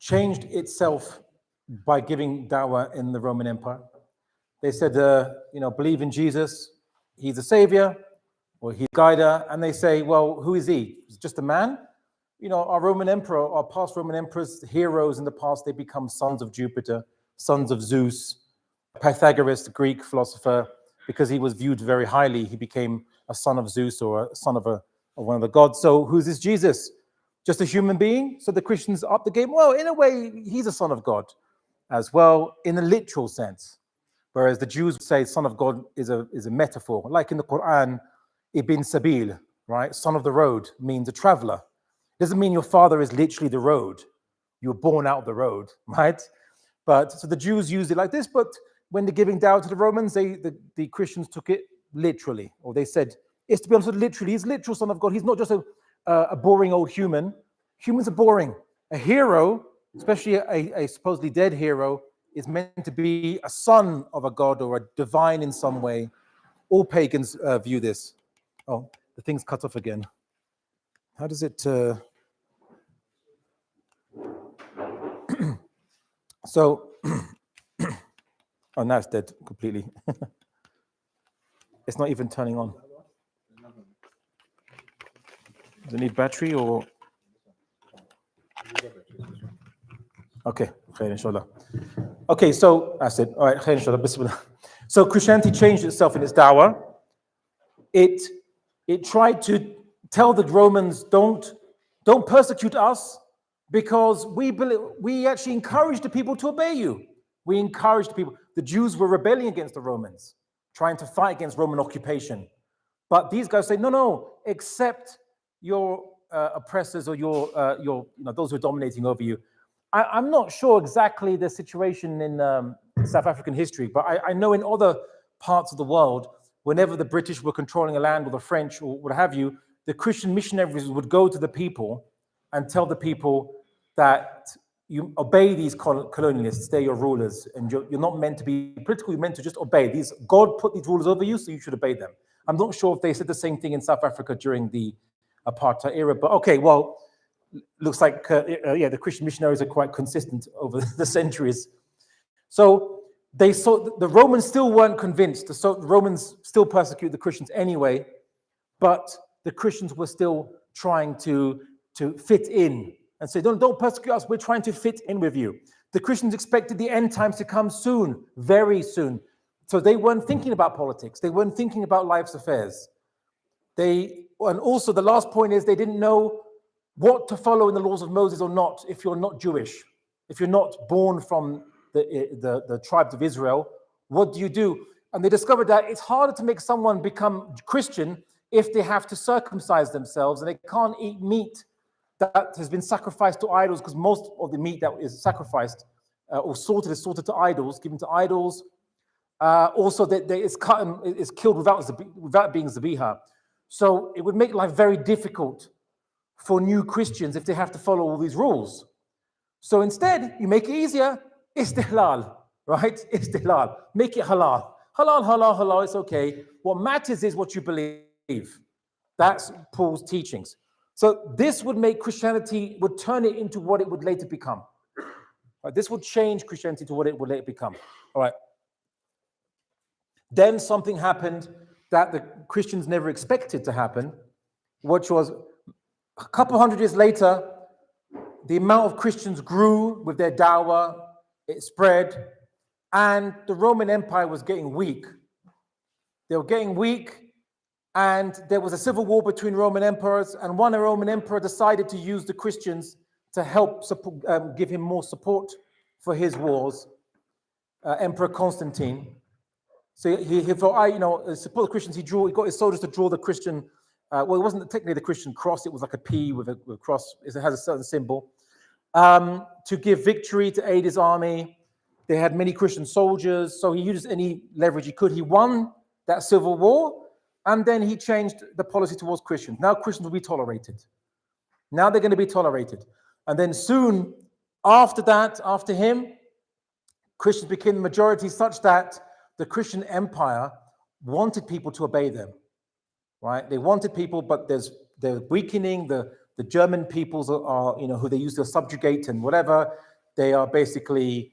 changed itself by giving da'wah in the Roman Empire. They said, believe in Jesus, he's a savior, or he's a guider, and they say, well, who is he? He's just a man? Our Roman emperor, our past Roman emperors, heroes in the past, they become sons of Jupiter, sons of Zeus. Pythagoras, the Greek philosopher, because he was viewed very highly, he became a son of Zeus or a son of one of the gods. So who's this Jesus? Just a human being? So the Christians up the game. Well, in a way, he's a son of God as well, in a literal sense. Whereas the Jews say son of God is a metaphor. Like in the Quran, Ibn Sabil, right? Son of the road means a traveler. Doesn't mean your father is literally the road. You were born out of the road, right? But so the Jews used it like this, but when they're giving da'wah to the Romans, the Christians took it literally, or they said, it's to be honest, literally, he's literal son of God. He's not just a boring old human. Humans are boring. A hero, especially a supposedly dead hero, is meant to be a son of a god or a divine in some way. All pagans view this. Oh, the thing's cut off again. How does it... So... Oh, now it's dead completely. It's not even turning on. Does it need battery or? Okay, khair inshallah. Okay, so that's it. All right, khair inshallah. Bismillah. So Christianity changed itself in its da'wah. It tried to tell the Romans, don't persecute us, because we actually encouraged the people to obey you. We encouraged the people. The Jews were rebelling against the Romans, trying to fight against Roman occupation. But these guys say, no, accept your oppressors or your those who are dominating over you. I'm not sure exactly the situation in South African history, but I know in other parts of the world, whenever the British were controlling a land or the French or what have you, the Christian missionaries would go to the people and tell the people that you obey these colonialists, they're your rulers, and you're not meant to be political, you're meant to just obey. God put these rulers over you, so you should obey them. I'm not sure if they said the same thing in South Africa during the apartheid era, but okay, well, looks like, the Christian missionaries are quite consistent over the centuries. So they saw, the Romans still weren't convinced, the Romans still persecute the Christians anyway, but the Christians were still trying to fit in and say, don't persecute us, we're trying to fit in with you. The Christians expected the end times to come soon, very soon. So they weren't thinking about politics. They weren't thinking about life's affairs. And also the last point is they didn't know what to follow in the laws of Moses or not if you're not Jewish. If you're not born from the tribes of Israel, what do? And they discovered that it's harder to make someone become Christian if they have to circumcise themselves and they can't eat meat that has been sacrificed to idols, because most of the meat that is sacrificed or sorted is sorted to idols, given to idols. Also, that it's cut and is killed without being zabiha. So it would make life very difficult for new Christians if they have to follow all these rules. So instead, you make it easier. Istihlal, right? Istihlal. Make it halal. Halal, halal, halal, it's okay. What matters is what you believe. That's Paul's teachings. So this would make Christianity, would turn it into what it would later become. Right? This would change Christianity to what it would later become. All right. Then something happened that the Christians never expected to happen, which was a couple hundred years later, the amount of Christians grew with their da'wah, it spread, and the Roman Empire was getting weak. They were getting weak, and there was a civil war between Roman emperors, and one Roman emperor decided to use the Christians to help give him more support for his wars, Emperor Constantine. So he thought, support the Christians. He got his soldiers to draw the Christian, it wasn't technically the Christian cross, it was like a P with a cross, it has a certain symbol, to give victory, to aid his army. They had many Christian soldiers, so he used any leverage he could. He won that civil war, and then he changed the policy towards Christians. Now Christians will be tolerated. Now they're going to be tolerated. And then soon after that, after him, Christians became the majority, such that the Christian empire wanted people to obey them, right? They wanted people, but they're weakening. The German peoples are who they used to subjugate and whatever. They are basically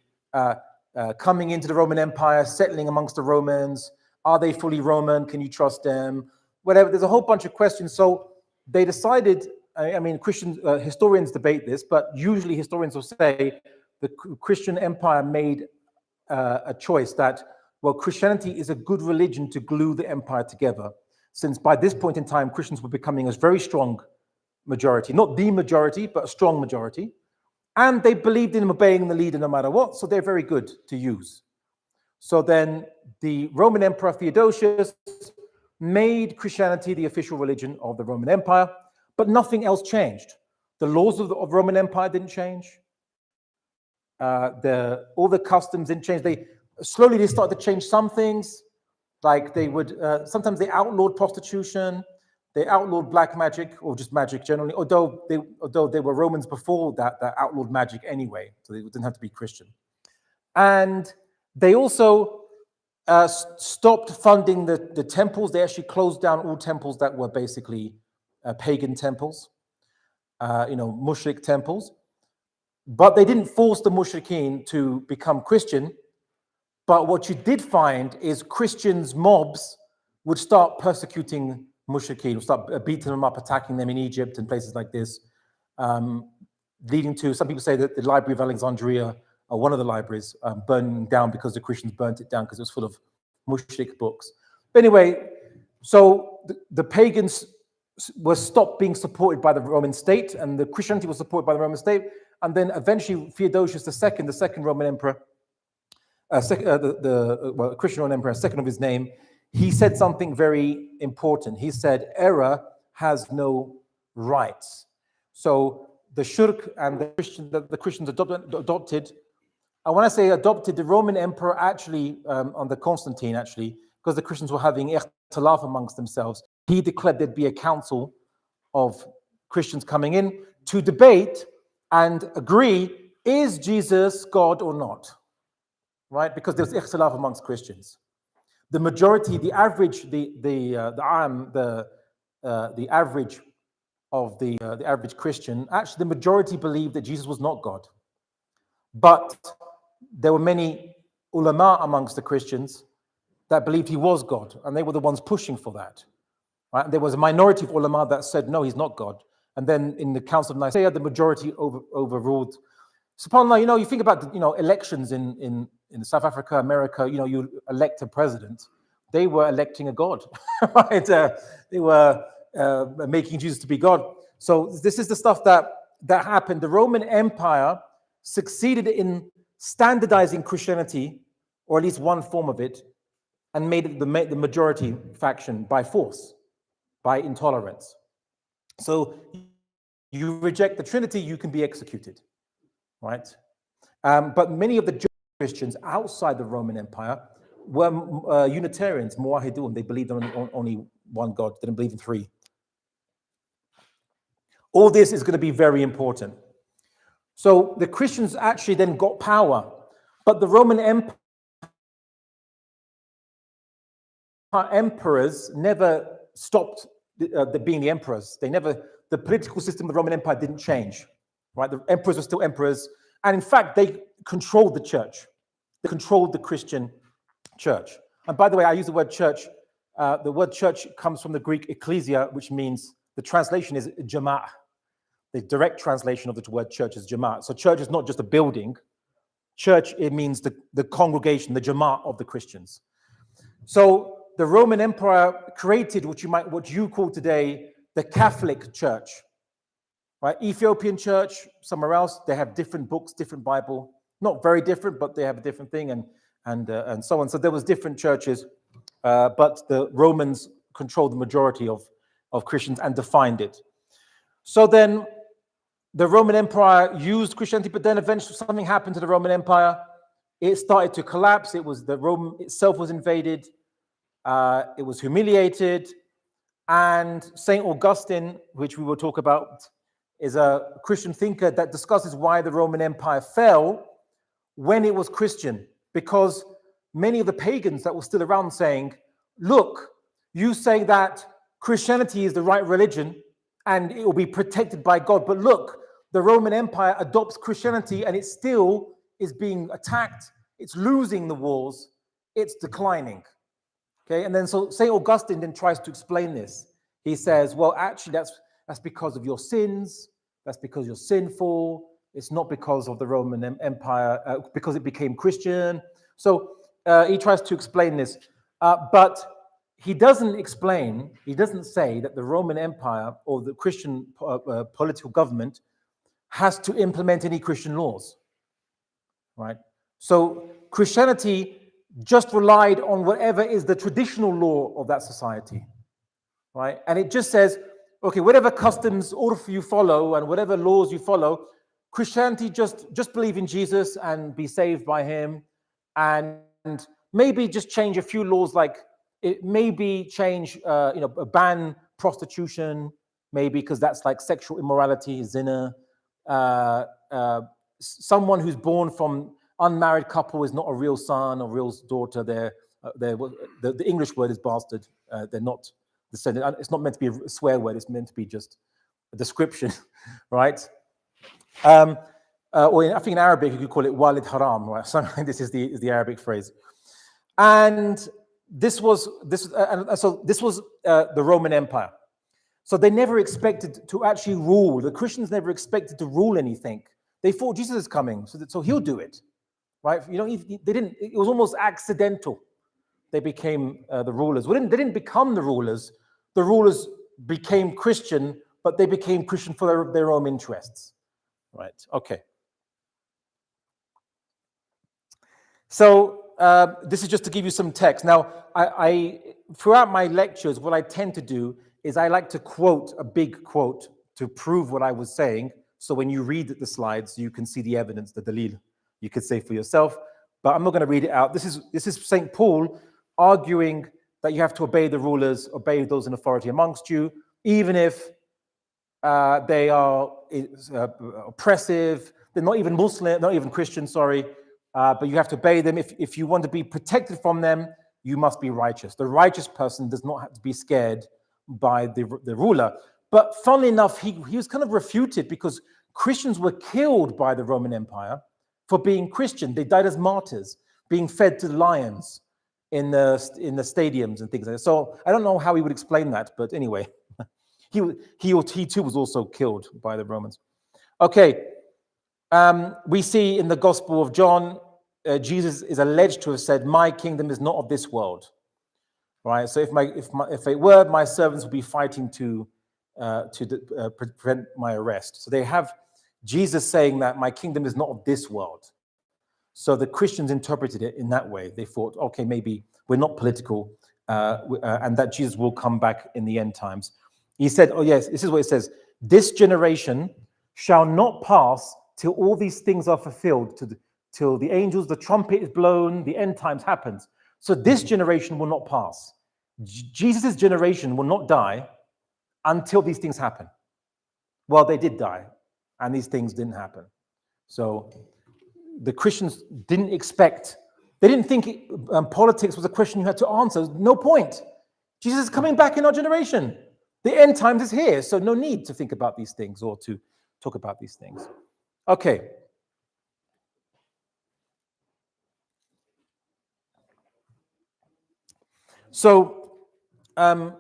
coming into the Roman Empire, settling amongst the Romans. Are they fully Roman? Can you trust them? Whatever. There's a whole bunch of questions. So they decided, I mean, Christian historians debate this, but usually historians will say the Christian empire made a choice that, well, Christianity is a good religion to glue the empire together, since by this point in time, Christians were becoming a very strong majority, not the majority, but a strong majority. And they believed in obeying the leader no matter what, so they're very good to use. So then the Roman Emperor Theodosius made Christianity the official religion of the Roman Empire, but nothing else changed. The laws of the Roman Empire didn't change. All the customs didn't change. They started to change some things, like they would sometimes they outlawed prostitution, they outlawed black magic, or just magic generally. Although they were Romans before that outlawed magic anyway, so they didn't have to be Christian. And they also stopped funding the temples. They actually closed down all temples that were basically pagan temples, mushrik temples. But they didn't force the mushrikeen to become Christian. But what you did find is Christians, mobs, would start persecuting mushrikeen, would start beating them up, attacking them in Egypt and places like this, leading to, some people say that the Library of Alexandria, or one of the libraries, burning down because the Christians burnt it down because it was full of mushrik books. But anyway, so the pagans were stopped being supported by the Roman state, and the Christianity was supported by the Roman state. And then eventually Theodosius II, the second Roman emperor, Christian Roman emperor, second of his name, he said something very important. He said, error has no rights. So the shirk and the Christians adopted, and when I say adopted, the Roman emperor actually, under Constantine actually, because the Christians were having ikhtilaf amongst themselves, he declared there'd be a council of Christians coming in to debate and agree, is Jesus God or not? Right? Because there's ikhtilaf amongst Christians. The majority, the average, the average of the average Christian, actually the majority believed that Jesus was not God. But there were many ulama amongst the Christians that believed he was God, and they were the ones pushing for that. Right? And there was a minority of ulama that said, no, he's not God. And then in the Council of Nicaea, the majority overruled. SubhanAllah, you think about, elections in South Africa, America, you elect a president. They were electing a God, right? They were making Jesus to be God. So this is the stuff that happened. The Roman Empire succeeded in standardizing Christianity, or at least one form of it, and made it the majority faction by force, by intolerance. So you reject the Trinity, you can be executed, right? But many of the Jewish Christians outside the Roman Empire were Unitarians, Muwahidun. They believed on only one God, didn't believe in three. All this is going to be very important. So the Christians actually then got power, but the Roman Empire emperors never stopped being the emperors. The political system of the Roman Empire didn't change, right? The emperors were still emperors. And in fact, they controlled the church. They controlled the Christian church. And by the way, I use the word church. The word church comes from the Greek ecclesia, which means, the translation is jama'ah. The direct translation of the word church is jama'ah. So church is not just a building. Church, it means the congregation, the jama'ah of the Christians. So the Roman Empire created what you call today the Catholic Church, right? Ethiopian church, somewhere else, they have different books, different Bible, not very different, but they have a different thing, and so on. So there was different churches, but the Romans controlled the majority of Christians and defined it. So then the Roman Empire used Christianity, but then eventually something happened to the Roman Empire. It started to collapse. The Rome itself was invaded. It was humiliated. And Saint Augustine, which we will talk about, is a Christian thinker that discusses why the Roman Empire fell when it was Christian. Because many of the pagans that were still around saying, look, you say that Christianity is the right religion and it will be protected by God. But look, the Roman Empire adopts Christianity and it still is being attacked. It's losing the wars. It's declining. Okay, and then so Saint Augustine then tries to explain this. He says, well, actually, that's because of your sins. That's because you're sinful. It's not because of the Roman Empire, because it became Christian. So he tries to explain this, but he doesn't say that the Roman Empire or the Christian political government has to implement any Christian laws, right? So Christianity just relied on whatever is the traditional law of that society, right? And it just says, okay, whatever customs you follow and whatever laws you follow, Christianity just believe in Jesus and be saved by him, and maybe just change a few laws, like it maybe change, ban prostitution, maybe because that's like sexual immorality, zina. Someone who's born from unmarried couple is not a real son or real daughter. The English word is bastard. They're not descendant. It's not meant to be a swear word. It's meant to be just a description, right? Or I think in Arabic you could call it walid haram, right? So this is the Arabic phrase. And this was the Roman Empire. So they never expected to actually rule. The Christians never expected to rule anything. They thought Jesus is coming, so he'll do it, right? They didn't. It was almost accidental. They became the rulers. They didn't become the rulers. The rulers became Christian, but they became Christian for their own interests, right? Okay. So this is just to give you some text. Now, I throughout my lectures, what I tend to do is I like to quote a big quote to prove what I was saying. So when you read the slides, you can see the evidence, the dalil. You could say for yourself, but I'm not going to read it out. This is Saint Paul arguing that you have to obey the rulers, obey those in authority amongst you, even if they are oppressive. They're not even Muslim, not even Christian, sorry. But you have to obey them. If you want to be protected from them, you must be righteous. The righteous person does not have to be scared by the ruler. But funnily enough, he was kind of refuted because Christians were killed by the Roman Empire for being Christian. They died as martyrs, being fed to the lions in the stadiums and things like that. So I don't know how he would explain that, but anyway, he too was also killed by the Romans. Okay. We see in the Gospel of John, Jesus is alleged to have said, "My kingdom is not of this world." Right. So if it were, my servants would be fighting to prevent my arrest. So they have Jesus saying that my kingdom is not of this world. So the Christians interpreted it in that way. They thought, okay, maybe we're not political, and that Jesus will come back in the end times. He said, oh yes, this is what it says: "This generation shall not pass till all these things are fulfilled, till the angels, the trumpet is blown, the end times happens." So this generation will not pass. Jesus' generation will not die until these things happen. Well, they did die, and these things didn't happen. So the Christians didn't expect, they didn't think politics was a question you had to answer. No point. Jesus is coming back in our generation. The end times is here, so no need to think about these things or to talk about these things. Okay. So on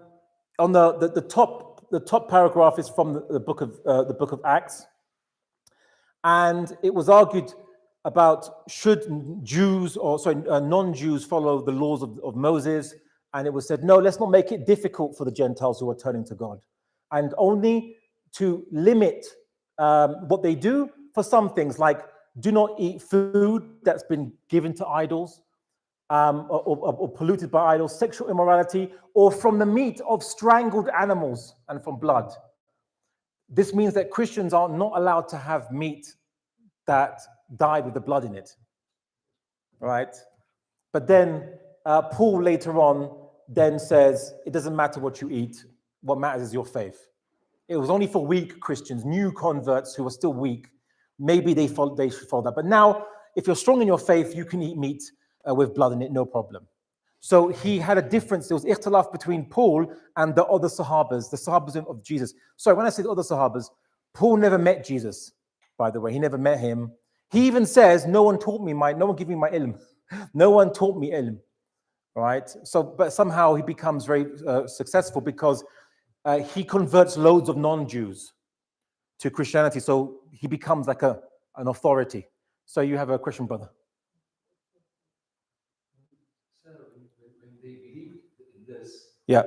the top paragraph is from the book of Acts, and it was argued about should non-Jews follow the laws of Moses, and it was said no, let's not make it difficult for the Gentiles who are turning to God, and only to limit what they do for some things, like do not eat food that's been given to idols, or polluted by idols, sexual immorality, or from the meat of strangled animals and from blood. This means that Christians are not allowed to have meat that died with the blood in it, right? But then Paul later on then says, it doesn't matter what you eat, what matters is your faith. It was only for weak Christians, new converts who are still weak. Maybe they should follow that. But now, if you're strong in your faith, you can eat meat with blood in it, no problem. So he had a difference. There was ikhtilaf between Paul and the other Sahabas, the Sahabas of Jesus. Sorry, when I say the other Sahabas, Paul never met Jesus. by the way. He never met him. He even says, no one gave me my ilm. No one taught me ilm, right? So, but somehow he becomes very successful because he converts loads of non-Jews to Christianity. So he becomes like an authority. So you have a question, brother? So when they believe in this, yeah,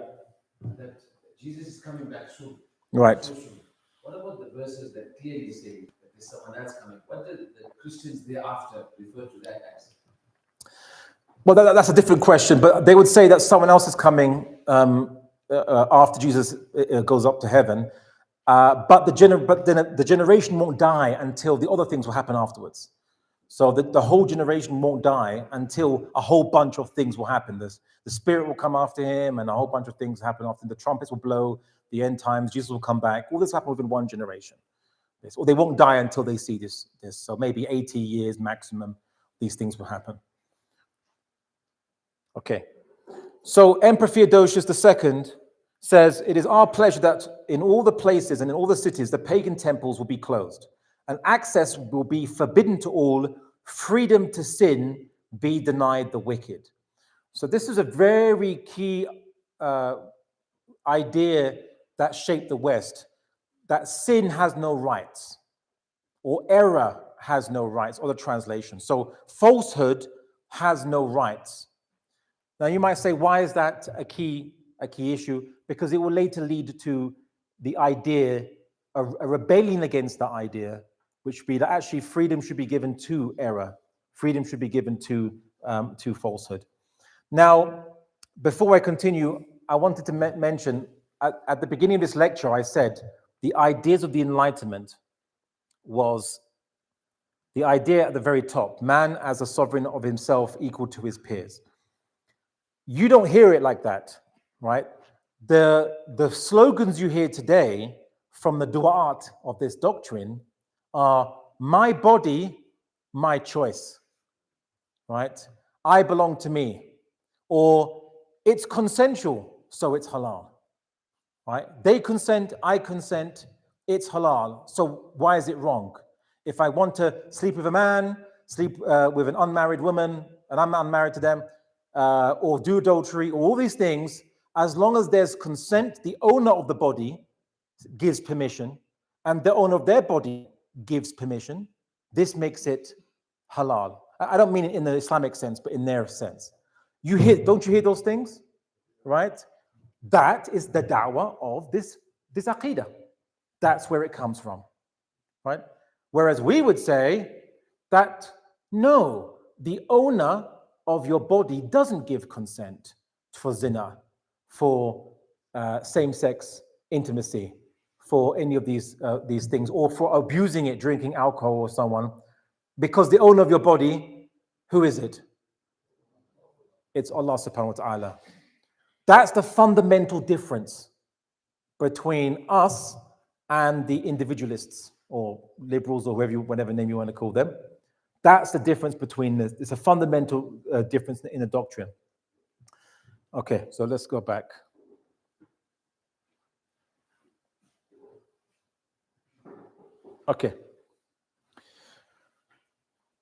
that Jesus is coming back soon. Right. So soon. What about the verses that clearly say that there's someone else coming? What do the Christians thereafter refer to that as? Well, that's a different question, but they would say that someone else is coming after Jesus goes up to heaven, but the generation won't die until the other things will happen afterwards. So the whole generation won't die until a whole bunch of things will happen. The Spirit will come after him, and a whole bunch of things happen after. The trumpets will blow, the end times, Jesus will come back. All this will happen within one generation. Or they won't die until they see this. So maybe 80 years maximum, these things will happen. Okay, so Emperor Theodosius II says, it is our pleasure that in all the places and in all the cities, the pagan temples will be closed, and access will be forbidden to all, freedom to sin be denied the wicked. So this is a very key idea that shaped the West, that sin has no rights, or error has no rights, or the translation. So falsehood has no rights. Now you might say, why is that a key issue? Because it will later lead to the idea, a rebellion against the idea, which would be that actually freedom should be given to error. Freedom should be given to falsehood. Now, before I continue, I wanted to mention, at the beginning of this lecture, I said the ideas of the Enlightenment was the idea at the very top, man as a sovereign of himself equal to his peers. You don't hear it like that, right? The slogans you hear today from the du'at of this doctrine are my body, my choice, right? I belong to me, or it's consensual, so it's halal, right? They consent, I consent, it's halal, so why is it wrong? If I want to sleep with a man, sleep with an unmarried woman, and I'm unmarried to them, or do adultery, or all these things, as long as there's consent, the owner of the body gives permission, and the owner of their body gives permission, this makes it halal. I don't mean it in the Islamic sense, but in their sense. Don't you hear those things? Right? That is the da'wah of this aqeedah. That's where it comes from. Right? Whereas we would say that, no, the owner of your body doesn't give consent for zina, for same-sex intimacy, for any of these things, or for abusing it, drinking alcohol or someone, because the owner of your body, who is it? It's Allah subhanahu wa ta'ala. That's the fundamental difference between us and the individualists or liberals or whatever name you want to call them. That's the difference between this. It's a fundamental difference in the doctrine. Okay, so let's go back. Okay.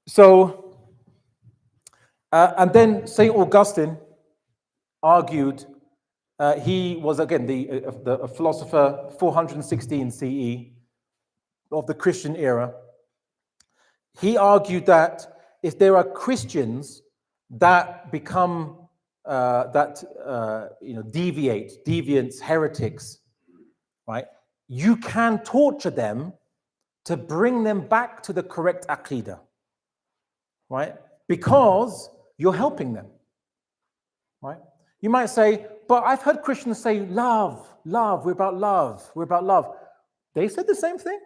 So, and then Saint Augustine argued, he was again the philosopher 416 CE of the Christian era. He argued that if there are Christians that become deviants, heretics, right? You can torture them to bring them back to the correct aqeedah, right? Because you're helping them, right? You might say, but I've heard Christians say love, we're about love. They said the same thing,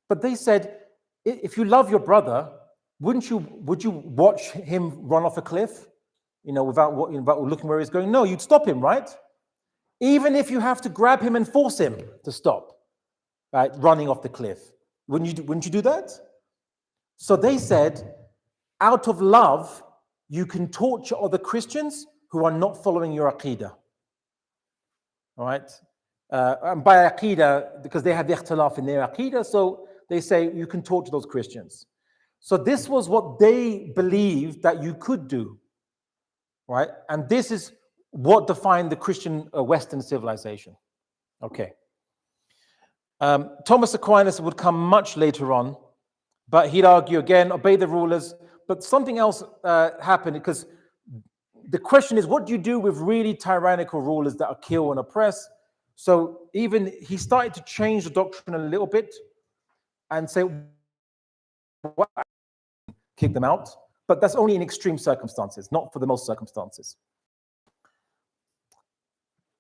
but they said, if you love your brother, would you watch him run off a cliff, without looking where he's going? No, you'd stop him, right? Even if you have to grab him and force him to stop, right, running off the cliff. Wouldn't you do that? So they said, out of love, you can torture other Christians who are not following your aqeedah. All right? And by aqeedah, because they have the ikhtilaf in their aqeedah, so they say you can talk to those Christians. So this was what they believed that you could do, right? And this is what defined the Christian Western civilization. Okay. Thomas Aquinas would come much later on, but he'd argue again, obey the rulers. But something else happened, because the question is, what do you do with really tyrannical rulers that are kill and oppress? So even he started to change the doctrine a little bit and say, what? Kick them out. But that's only in extreme circumstances, not for the most circumstances.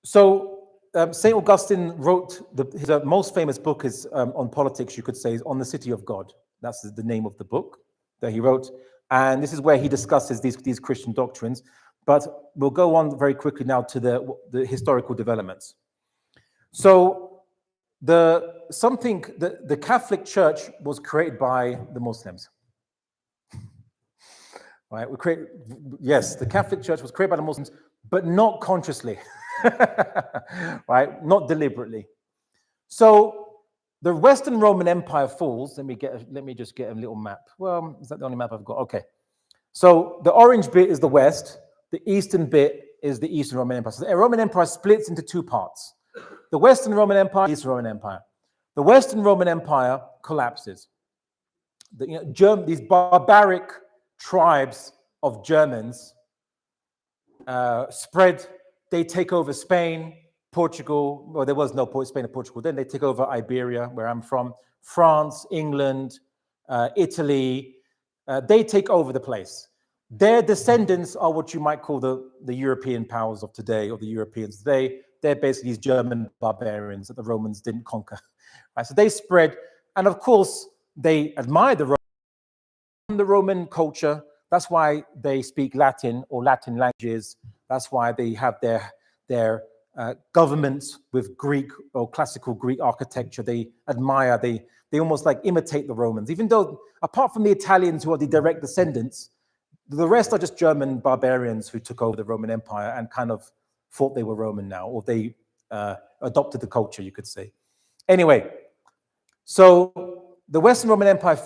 So Saint Augustine wrote his most famous book is on politics, you could say, is On the City of God. That's the name of the book that he wrote. And this is where he discusses these Christian doctrines. But we'll go on very quickly now to the historical developments. So the Catholic Church was created by the Muslims. Right? Yes, the Catholic Church was created by the Muslims, but not consciously. Right? Not deliberately. So the Western Roman Empire falls. Let me just get a little map. Well, is that the only map I've got? Okay. So the orange bit is the West. The eastern bit is the Eastern Roman Empire. So the Roman Empire splits into two parts. The Western Roman Empire, Eastern Roman Empire. The Western Roman Empire collapses. These barbaric tribes of Germans spread. They take over Spain, Portugal. Well, there was no Spain or Portugal then. They take over Iberia, where I'm from, France, England, Italy. They take over the place. Their descendants are what you might call the European powers of today, or the Europeans today. They're basically these German barbarians that the Romans didn't conquer. Right? So they spread, and of course, they admire the Roman culture. That's why they speak Latin or Latin languages. That's why they have their governments with Greek or classical Greek architecture. They admire, they almost like imitate the Romans, even though apart from the Italians who are the direct descendants, the rest are just German barbarians who took over the Roman Empire and kind of thought they were Roman now, or they adopted the culture, you could say. Anyway, so the Western Roman Empire,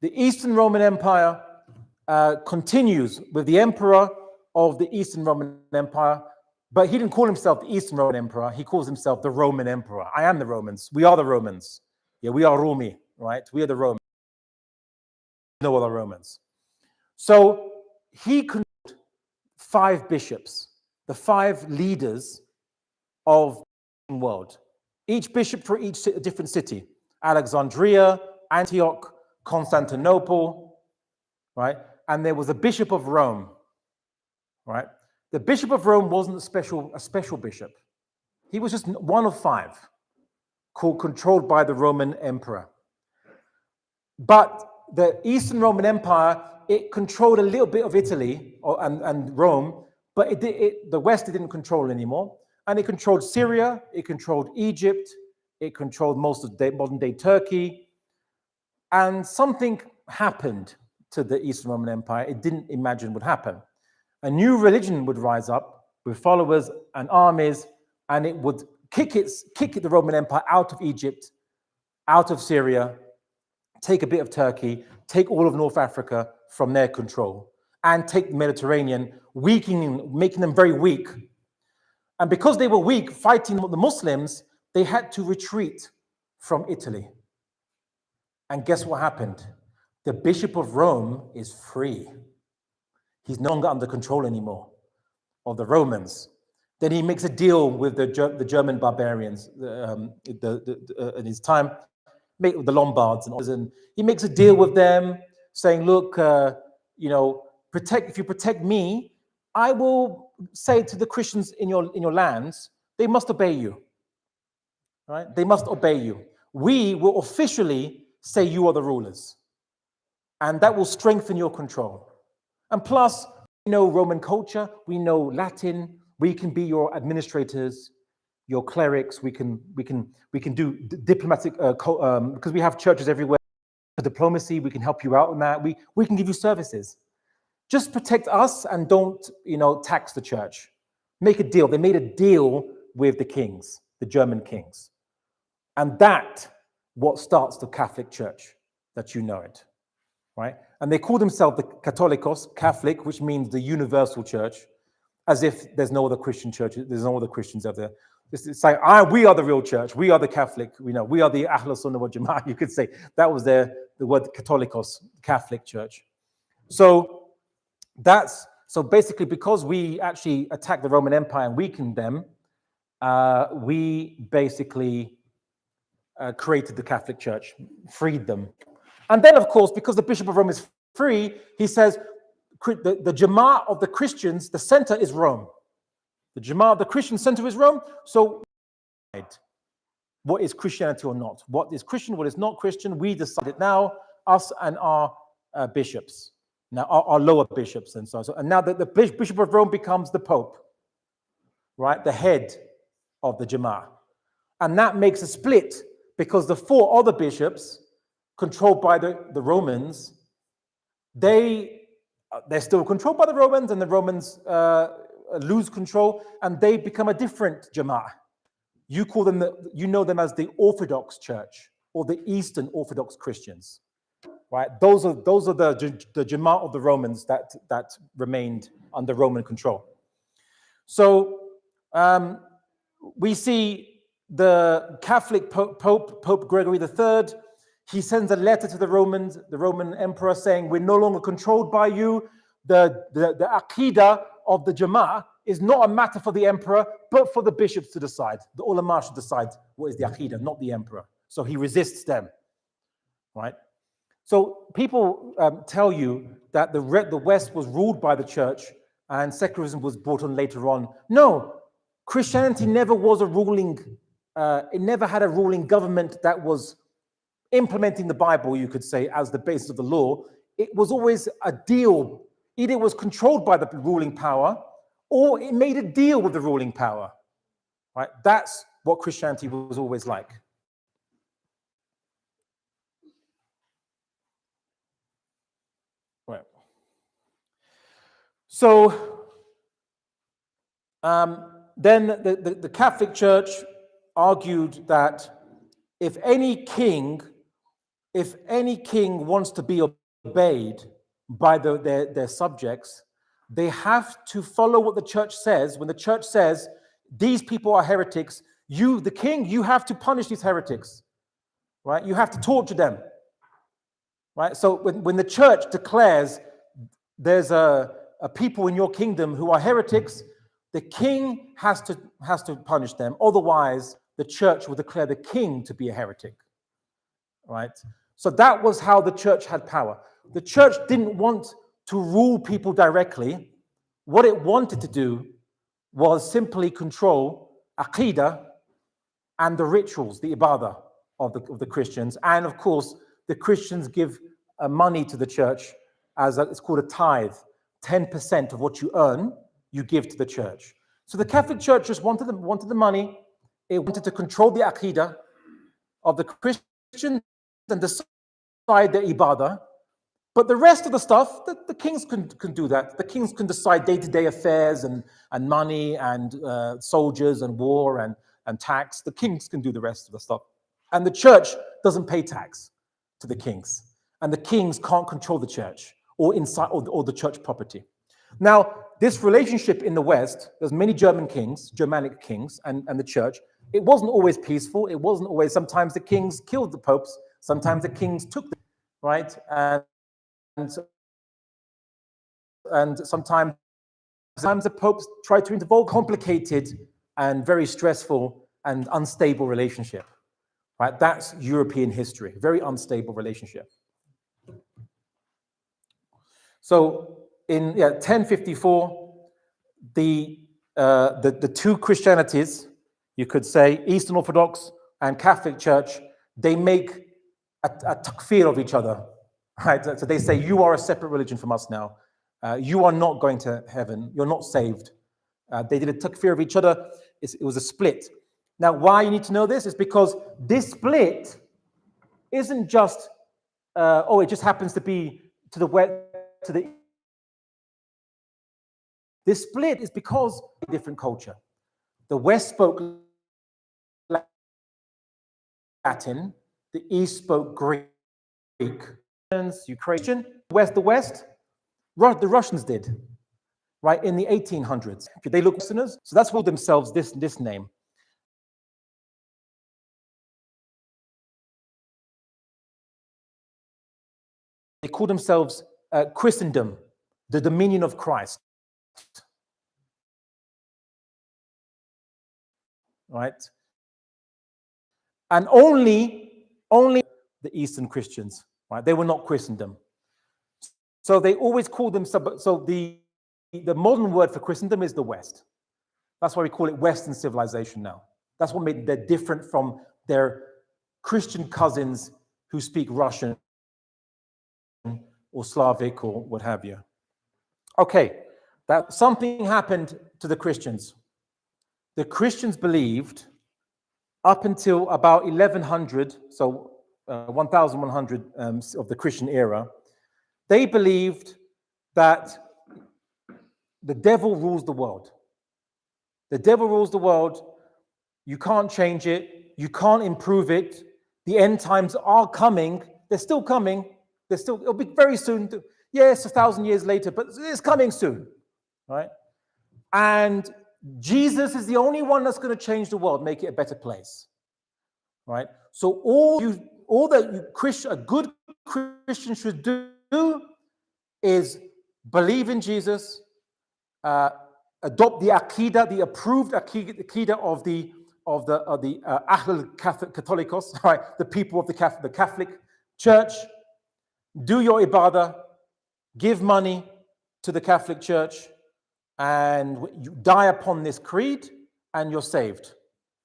the Eastern Roman Empire continues with the emperor of the Eastern Roman Empire, but he didn't call himself the Eastern Roman Emperor. He calls himself the Roman Emperor. I am the Romans. We are the Romans. Yeah, we are Rumi, right? We are the Romans. No other Romans. So he controlled 5 bishops, the 5 leaders of the world. Each bishop for each different city. Alexandria, Antioch, Constantinople, right? And there was a bishop of Rome, right? The bishop of Rome wasn't a special bishop. He was just one of 5, controlled by the Roman emperor. But the Eastern Roman Empire, it controlled a little bit of Italy and Rome, but the West it didn't control anymore. And it controlled Syria, it controlled Egypt, it controlled most of modern-day Turkey. And something happened to the Eastern Roman Empire it didn't imagine would happen. A new religion would rise up with followers and armies, and it would kick the Roman Empire out of Egypt, out of Syria, take a bit of Turkey, take all of North Africa from their control, and take the Mediterranean, making them very weak. And because they were weak, fighting the Muslims, they had to retreat from Italy. And guess what happened? The Bishop of Rome is free. He's no longer under control anymore of the Romans. Then he makes a deal with the German barbarians in his time, the Lombards, and he makes a deal with them, saying, "Look, if you protect me, I will say to the Christians in your lands, they must obey you. Right? They must obey you. We will officially say you are the rulers, and that will strengthen your control. And plus, we know Roman culture, we know Latin, we can be your administrators, your clerics, we can do diplomatic, because we have churches everywhere, diplomacy, we can help you out on that, we can give you services. Just protect us and don't, tax the church. Make a deal." They made a deal with the kings, the German kings. And that what starts the Catholic Church, that you know it, right? And they call themselves the Catholicos, Catholic, which means the universal church, as if there's no other Christian churches, there's no other Christians out there. It's like, we are the real church, we are the Catholic, we are the Ahl Sunnah wal Jama'ah, you could say. That was the word Catholicos, Catholic Church. So basically, because we actually attacked the Roman Empire and weakened them, we basically created the Catholic Church, freed them. And then, of course, because the Bishop of Rome is free, he says the Jama'ah of the Christians, the center is Rome. The Jama'ah of the Christian center is Rome. So what is Christianity or not? What is Christian, what is not Christian? We decide it now, us and our bishops. Now, our lower bishops and so on. And now the Bishop of Rome becomes the Pope, right? The head of the Jama'ah. And that makes a split because the four other bishops controlled by the Romans, they're still controlled by the Romans, and the Romans lose control and they become a different Jama'ah. You call them, you know them as the Orthodox Church or the Eastern Orthodox Christians. Right, those are the Jama'ah of the Romans that remained under Roman control. So we see the Catholic Pope Gregory III. He sends a letter to the Roman emperor, saying, "We're no longer controlled by you. The Aqidah of the Jama'ah is not a matter for the emperor, but for the bishops to decide. The ulama should decide what is the Aqidah, not the emperor." So he resists them. Right. So people tell you that the West was ruled by the church and secularism was brought on later on. No, Christianity never was a ruling, it never had a ruling government that was implementing the Bible, you could say, as the basis of the law. It was always a deal. Either it was controlled by the ruling power or it made a deal with the ruling power. Right? That's what Christianity was always like. Right. So then the Catholic Church argued that if any king wants to be obeyed by their subjects, they have to follow what the church says. When the church says these people are heretics, you, the king, you have to punish these heretics, right? You have to torture them. Right? So when the church declares there's a people in your kingdom who are heretics, the king has to punish them. Otherwise, the church will declare the king to be a heretic. Right? So that was how the church had power. The church didn't want to rule people directly. What it wanted to do was simply control Aqidah and the rituals, the ibadah of the Christians. And of course, the Christians give money to the church it's called a tithe. 10% of what you earn, you give to the church. So the Catholic Church just wanted the money. It wanted to control the Aqidah of the Christians and decide their ibadah. But the rest of the stuff, the kings can do that. The kings can decide day-to-day affairs and money and soldiers and war and tax. The kings can do the rest of the stuff. And the church doesn't pay tax to the kings. And the kings can't control the church or the church property. Now, this relationship in the West, there's many Germanic kings and the church. It wasn't always peaceful. It wasn't always, sometimes the kings killed the popes. Sometimes the kings took them, right? And sometimes the popes tried to involve complicated and very stressful and unstable relationship, right? That's European history, very unstable relationship. So in 1054, the two Christianities, you could say, Eastern Orthodox and Catholic Church, they make a takfir of each other, right? So they say, you are a separate religion from us now. You are not going to heaven. You're not saved. They did a takfir of each other. It was a split. Now, why you need to know this is because this split isn't just, it just happens to be to the west, to the. This split is because of different culture. The West spoke Latin, The East spoke Greek. Ukrainian, the West, the Russians did, right, in the 1800s. They look Westerners, so that's called themselves this name. They call themselves Christendom, the dominion of Christ. Right? And only the Eastern Christians, right? They were not Christendom. So they always call themselves, so the modern word for Christendom is the West. That's why we call it Western civilization now. That's what made them different from their Christian cousins who speak Russian or Slavic or what have you. Okay, that something happened to the Christians. The Christians believed up until about 1100, so 1100 of the Christian era, they believed that the devil rules the world. The devil rules the world. You can't change it. You can't improve it. The end times are coming. They're still coming. It'll be very soon. Yes, 1,000 years later, but it's coming soon, right? And Jesus is the only one that's going to change the world, make it a better place, right? So all that a good Christian should do is believe in Jesus, adopt the Aqidah, the approved Aqidah of the Ahl Catholicos, right? The people of the Catholic Church. Do your ibadah, give money to the Catholic Church, and you die upon this creed, and you're saved.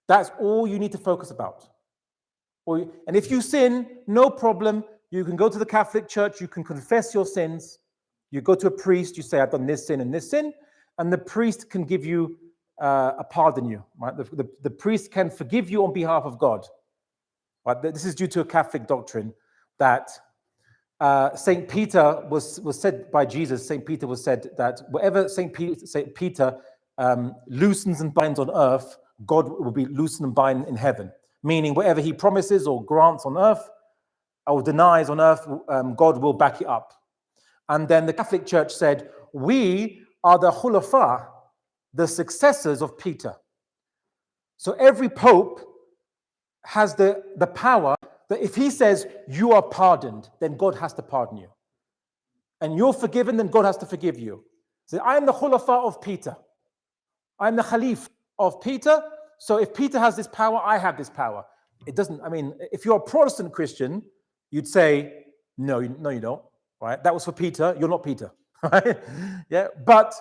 That's all you need to focus about. And if you sin, no problem. You can go to the Catholic Church, you can confess your sins. You go to a priest, you say, I've done this sin and this sin, and the priest can give you pardon you. Right? The priest can forgive you on behalf of God. Right? This is due to a Catholic doctrine that Saint Peter was said by Jesus. Saint Peter was said that whatever Saint Peter loosens and binds on earth, God will be loosened and bind in heaven. Meaning whatever he promises or grants on earth or denies on earth, God will back it up. And then the Catholic Church said, we are the khulafa, the successors of Peter. So every pope has the power that if he says you are pardoned, then God has to pardon you. And you're forgiven, then God has to forgive you. So I am the khulafa of Peter. I'm the Khalif of Peter. So if Peter has this power, I have this power. It doesn't, I mean, if you're a Protestant Christian, you'd say, no, you don't, right? That was for Peter, you're not Peter, right? Yeah, but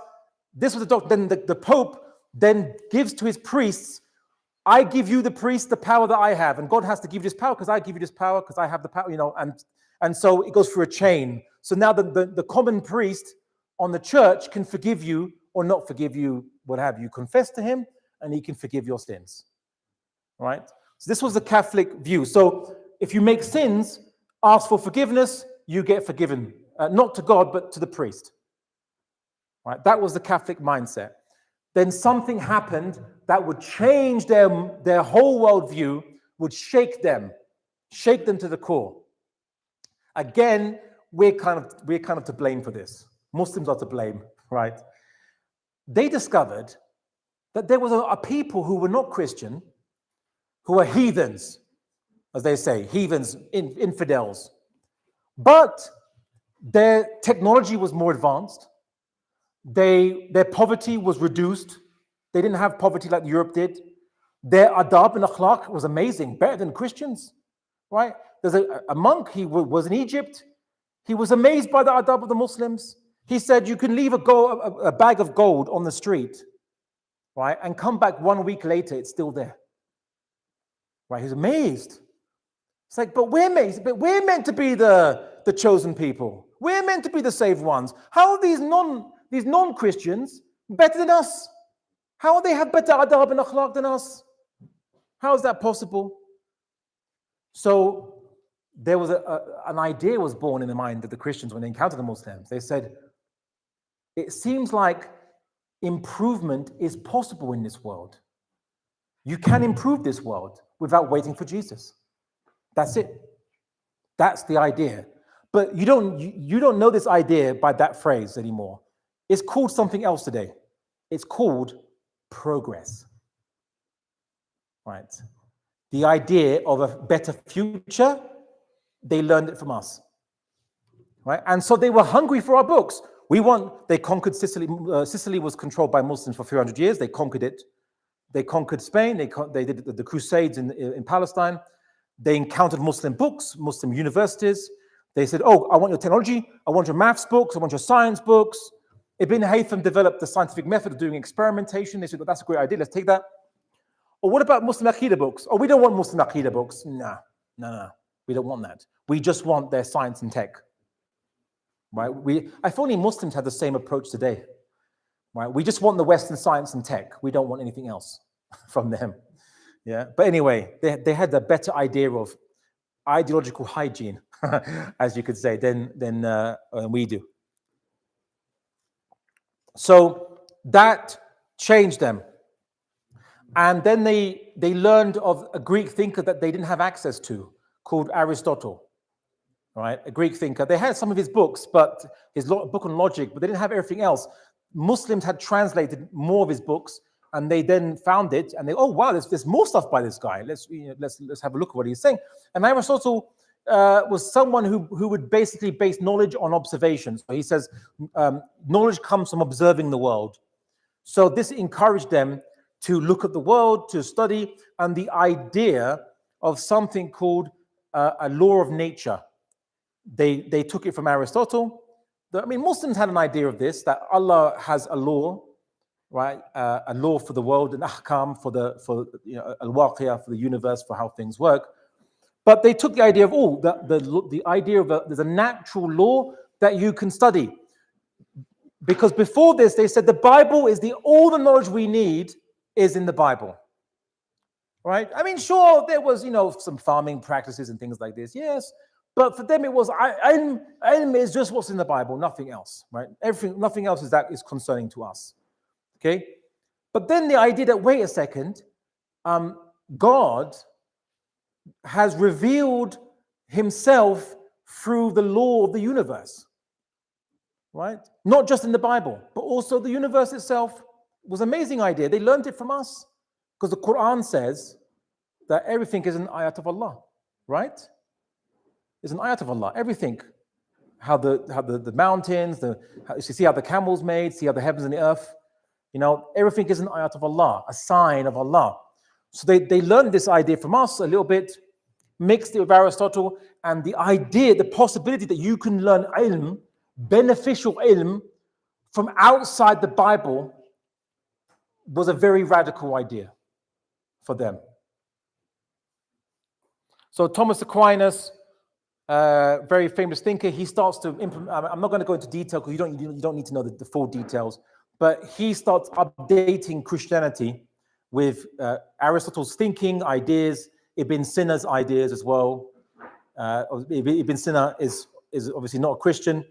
this was the doctrine. Then the Pope then gives to his priests, I give you the priest the power that I have, and God has to give you this power because I give you this power because I have the power, and so it goes through a chain. So now the common priest on the church can forgive you or not forgive you, what have you. Confess to him, and he can forgive your sins, right? So this was the Catholic view. So if you make sins, ask for forgiveness, you get forgiven, not to God, but to the priest, right? That was the Catholic mindset. Then something happened that would change their whole worldview, would shake them to the core. Again, we're kind of to blame for this. Muslims are to blame, right? They discovered that there was a people who were not Christian, who were heathens, as they say, heathens, infidels. But their technology was more advanced. Their poverty was reduced. They didn't have poverty like Europe did. Their adab and akhlaq was amazing, better than Christians, right? There's a monk, he was in Egypt. He was amazed by the adab of the Muslims. He said, you can leave a bag of gold on the street, right? And come back 1 week later, it's still there. Right? He's amazed. It's like, but we're meant to be the chosen people. We're meant to be the saved ones. How are these non-Christians better than us? How do they have better adab and akhlaq than us? How is that possible? So there was an idea was born in the mind of the Christians when they encountered the Muslims. They said, it seems like improvement is possible in this world. You can improve this world without waiting for Jesus. That's it. That's the idea. But you don't know this idea by that phrase anymore. It's called something else today. It's called progress. Right? The idea of a better future, they learned it from us. Right? And so they were hungry for our books. They conquered Sicily. Sicily was controlled by Muslims for 300 years. They conquered it. They conquered Spain. They did the Crusades in Palestine. They encountered Muslim books, Muslim universities. They said, oh, I want your technology. I want your maths books. I want your science books. Ibn Haytham developed the scientific method of doing experimentation. They said, well, that's a great idea. Let's take that. Or what about Muslim Aqidah books? Oh, we don't want Muslim Aqidah books. No. We don't want that. We just want their science and tech. Right? If only Muslims had the same approach today. Right? We just want the Western science and tech. We don't want anything else from them. Yeah. But anyway, they had a better idea of ideological hygiene, as you could say, than we do. So that changed them. And then they learned of a Greek thinker that they didn't have access to, called Aristotle. Right? A Greek thinker. They had some of his books, but his book on logic, but they didn't have everything else. Muslims had translated more of his books, and they then found it, and oh wow, there's more stuff by this guy. Let's have a look at what he's saying. And Aristotle was someone who would basically base knowledge on observation. So he says knowledge comes from observing the world. So this encouraged them to look at the world, to study, and the idea of something called a law of nature. They took it from Aristotle. Muslims had an idea of this, that Allah has a law, right? A law for the world, an ahkam for al-waqiyah, for the universe, for how things work. But they took the idea of the idea of there's a natural law that you can study. Because before this, they said the Bible is all the knowledge we need is in the Bible. Right? Sure, there was, some farming practices and things like this, yes. But for them, it was, ilm is just what's in the Bible, nothing else, right? Nothing else is concerning to us, okay? But then the idea that, wait a second, God has revealed himself through the law of the universe, right? Not just in the Bible, but also the universe itself was an amazing idea. They learned it from us because the Quran says that everything is an ayat of Allah, right? It's an ayat of Allah. Everything, how the mountains, you see how the camel's made, see how the heavens and the earth, everything is an ayat of Allah, a sign of Allah. So they learned this idea from us a little bit, mixed it with Aristotle, and the idea, the possibility that you can learn ilm, beneficial ilm, from outside the Bible was a very radical idea for them. So Thomas Aquinas, very famous thinker, he starts to implement. I'm not going to go into detail because you don't need to know the full details, but he starts updating Christianity with Aristotle's thinking, ideas, Ibn Sina's ideas as well. Ibn Sina is obviously not a Christian,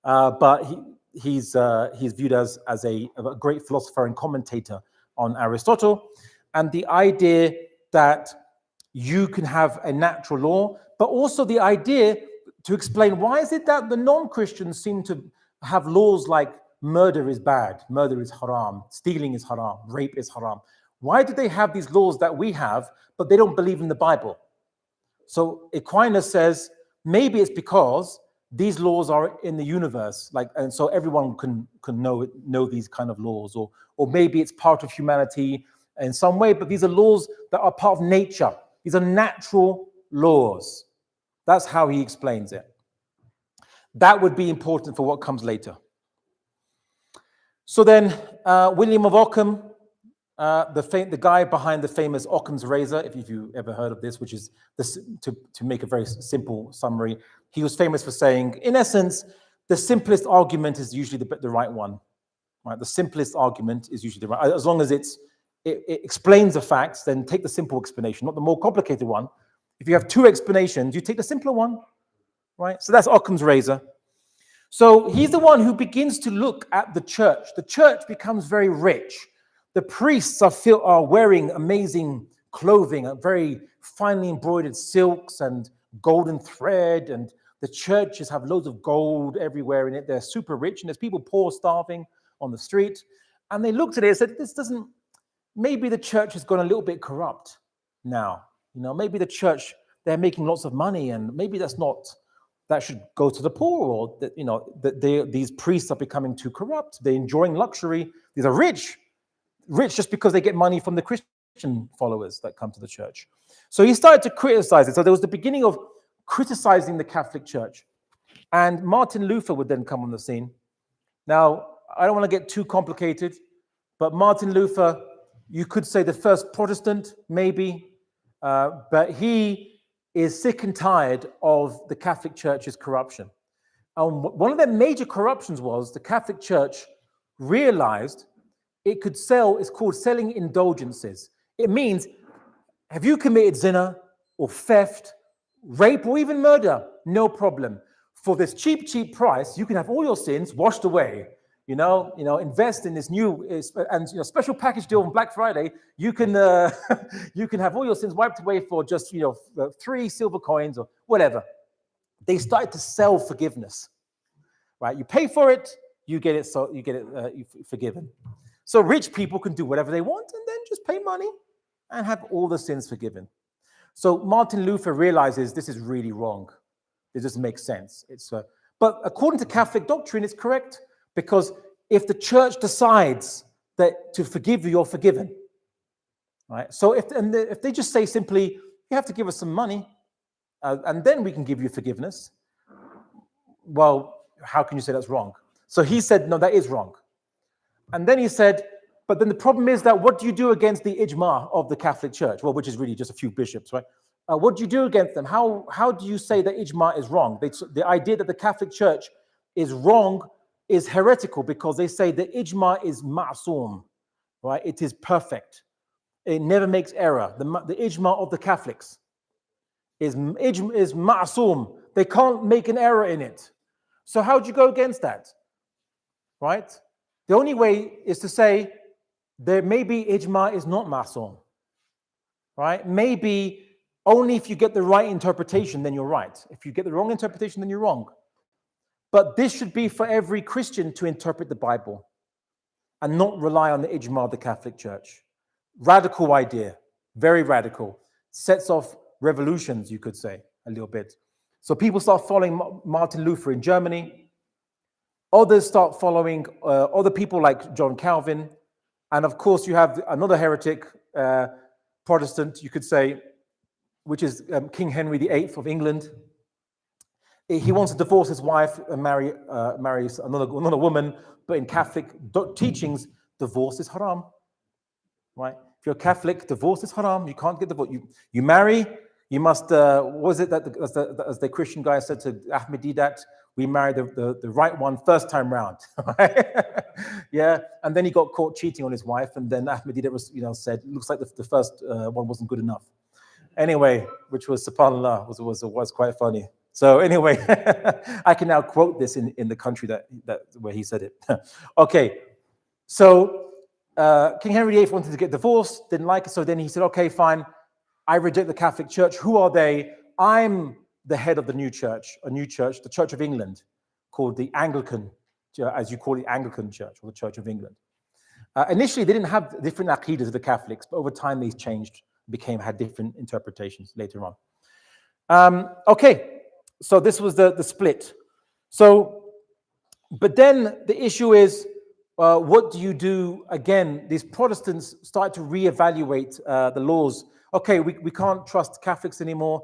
but he's viewed as a great philosopher and commentator on Aristotle, and the idea that you can have a natural law, but also the idea to explain why is it that the non-Christians seem to have laws like murder is bad, murder is haram, stealing is haram, rape is haram. Why do they have these laws that we have, but they don't believe in the Bible? So Aquinas says maybe it's because these laws are in the universe, and so everyone can know these kind of laws, or maybe it's part of humanity in some way, but these are laws that are part of nature. These are natural laws. That's how he explains it. That would be important for what comes later. So then, William of Ockham, the guy behind the famous Occam's razor, if you ever heard of this, which is to make a very simple summary, he was famous for saying, in essence, the simplest argument is usually the right one. Right? The simplest argument is usually the right. As long as it explains the facts, then take the simple explanation, not the more complicated one. If you have two explanations, you take the simpler one, right? So that's Occam's razor. So he's the one who begins to look at the church. The church becomes very rich. The priests are wearing amazing clothing, very finely embroidered silks and golden thread, and the churches have loads of gold everywhere in it. They're super rich, and there's people poor, starving on the street. And they looked at it and said, this doesn't, maybe the church has gone a little bit corrupt now. Maybe the church, they're making lots of money, and maybe that should go to the poor, or that, these priests are becoming too corrupt. They're enjoying luxury. These are rich just because they get money from the Christian followers that come to the church. So he started to criticize it. So there was the beginning of criticizing the Catholic Church. And Martin Luther would then come on the scene. Now, I don't want to get too complicated, but Martin Luther, you could say the first Protestant, maybe, but he is sick and tired of the Catholic Church's corruption. And one of their major corruptions was the Catholic Church realized it could sell, it's called selling indulgences. It means, have you committed zina or theft, rape, or even murder? No problem. For this cheap price, you can have all your sins washed away. Invest in this new and special package deal on Black Friday. You can you can have all your sins wiped away for just 3 silver coins or whatever. They started to sell forgiveness, right? You pay for it, you get it. So you get it forgiven. So rich people can do whatever they want and then just pay money and have all the sins forgiven. So Martin Luther realizes this is really wrong. It doesn't make sense. But according to Catholic doctrine, it's correct. Because if the church decides that to forgive you, you're forgiven, right? So if they just say simply, you have to give us some money, and then we can give you forgiveness, well, how can you say that's wrong? So he said, no, that is wrong. And then he said, but then the problem is that what do you do against the ijma of the Catholic Church? Well, which is really just a few bishops, right? What do you do against them? How do you say that ijma is wrong? The idea that the Catholic Church is wrong is heretical because they say the ijma is ma'soom, right? It is perfect. It never makes error. The ijma of the Catholics is ma'soom. They can't make an error in it. So how do you go against that, right? The only way is to say there maybe ijma is not ma'soom, right? Maybe only if you get the right interpretation, then you're right. If you get the wrong interpretation, then you're wrong. But this should be for every Christian to interpret the Bible and not rely on the ijma of the Catholic Church. Radical idea, very radical. Sets off revolutions, you could say, a little bit. So people start following Martin Luther in Germany. Others start following other people like John Calvin. And of course, you have another heretic Protestant, you could say, which is King Henry VIII of England. He wants to divorce his wife and marry another woman, but in Catholic teachings, divorce is haram, right? If you're Catholic, divorce is haram. You can't get divorced. You marry, you must, what was it that as the Christian guy said to Ahmed, we married the right one first time round, right? Yeah, and then he got caught cheating on his wife, and then Ahmed was, said, looks like the first one wasn't good enough. Anyway, which was, subhanAllah, was quite funny. So anyway, I can now quote this in the country that where he said it. Okay, so King Henry VIII wanted to get divorced, didn't like it, so then he said, okay, fine, I reject the Catholic Church. Who are they? I'm the head of the new church, the Church of England, called the Anglican, as you call it, Anglican Church, or the Church of England. Initially, they didn't have different aqidas of the Catholics, but over time these changed, had different interpretations later on. Okay. So this was the split. So, but then the issue is, what do you do? Again, these Protestants start to reevaluate the laws. Okay, we can't trust Catholics anymore.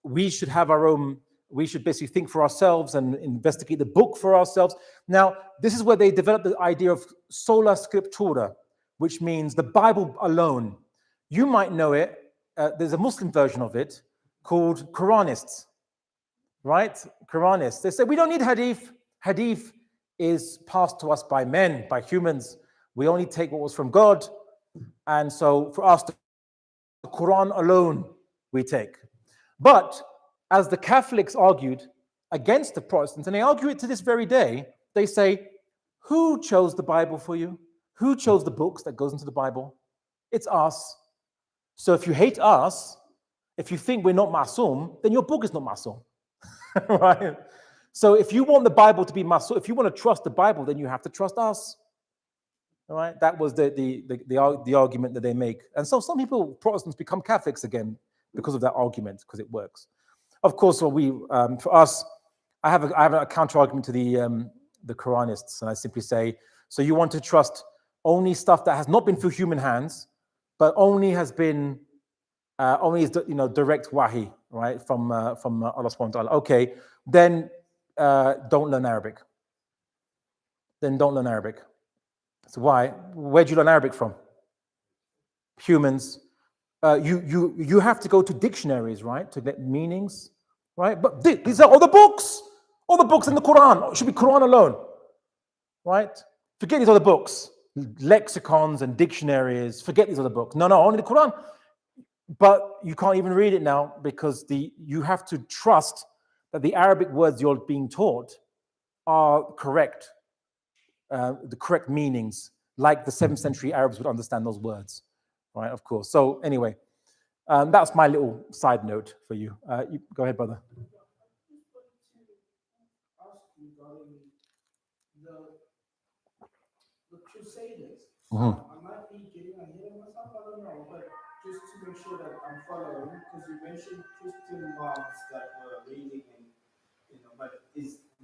We should have our own, we should basically think for ourselves and investigate the book for ourselves. Now, this is where they developed the idea of sola scriptura, which means the Bible alone. You might know it. There's a Muslim version of it called Quranists. Right? Quranists. They say we don't need hadith. Hadith is passed to us by men, by humans. We only take what was from God. And so for us, the Quran alone we take. But as the Catholics argued against the Protestants, and they argue it to this very day, they say, who chose the Bible for you? Who chose the books that goes into the Bible? It's us. So if you hate us, If you think we're not ma'soom, then your book is not ma'soom, right? So if you want the Bible to be ma'soom, if you want to trust the Bible, then you have to trust us. All right, that was the argument that they make. And so some people, Protestants, become Catholics again because of that argument, because it works. Of course, for us, I have a counter argument to the Quranists, and I simply say, so you want to trust only stuff that has not been through human hands, but only has been direct wahi, right, from Allah subhanahu wa ta'ala. Okay, then don't learn Arabic. Then don't learn Arabic. So why? Where do you learn Arabic from? Humans. You have to go to dictionaries, right, to get meanings, right? But these are all the books in the Quran. It should be Quran alone, right? Forget these other books, lexicons and dictionaries. Forget these other books. No, only the Quran. But you can't even read it now because you have to trust that the Arabic words you're being taught are correct. The correct meanings, like the 7th century Arabs would understand those words, right? Of course. So anyway, that's my little side note for you. You go ahead, brother. I just wanted to ask regarding the Crusaders. Mm-hmm. I might be getting ahead of myself, I don't know, but just to make sure that I'm following, because you mentioned Christian mobs that were raiding but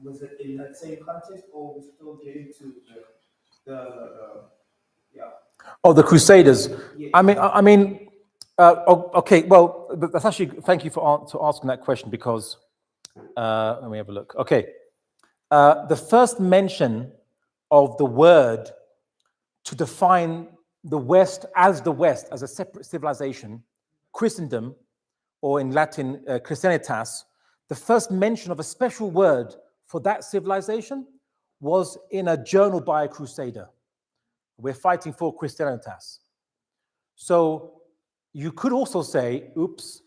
was it in that same context, or we still getting to the Crusaders. Yeah. I mean, okay. Well, that's actually, thank you for asking that question, because let me have a look. Okay, the first mention of the word to define the West as a separate civilization, Christendom, or in Latin, Christianitas. The first mention of a special word for that civilization was in a journal by a crusader. We're fighting for Christianitas. So you could also say, oops,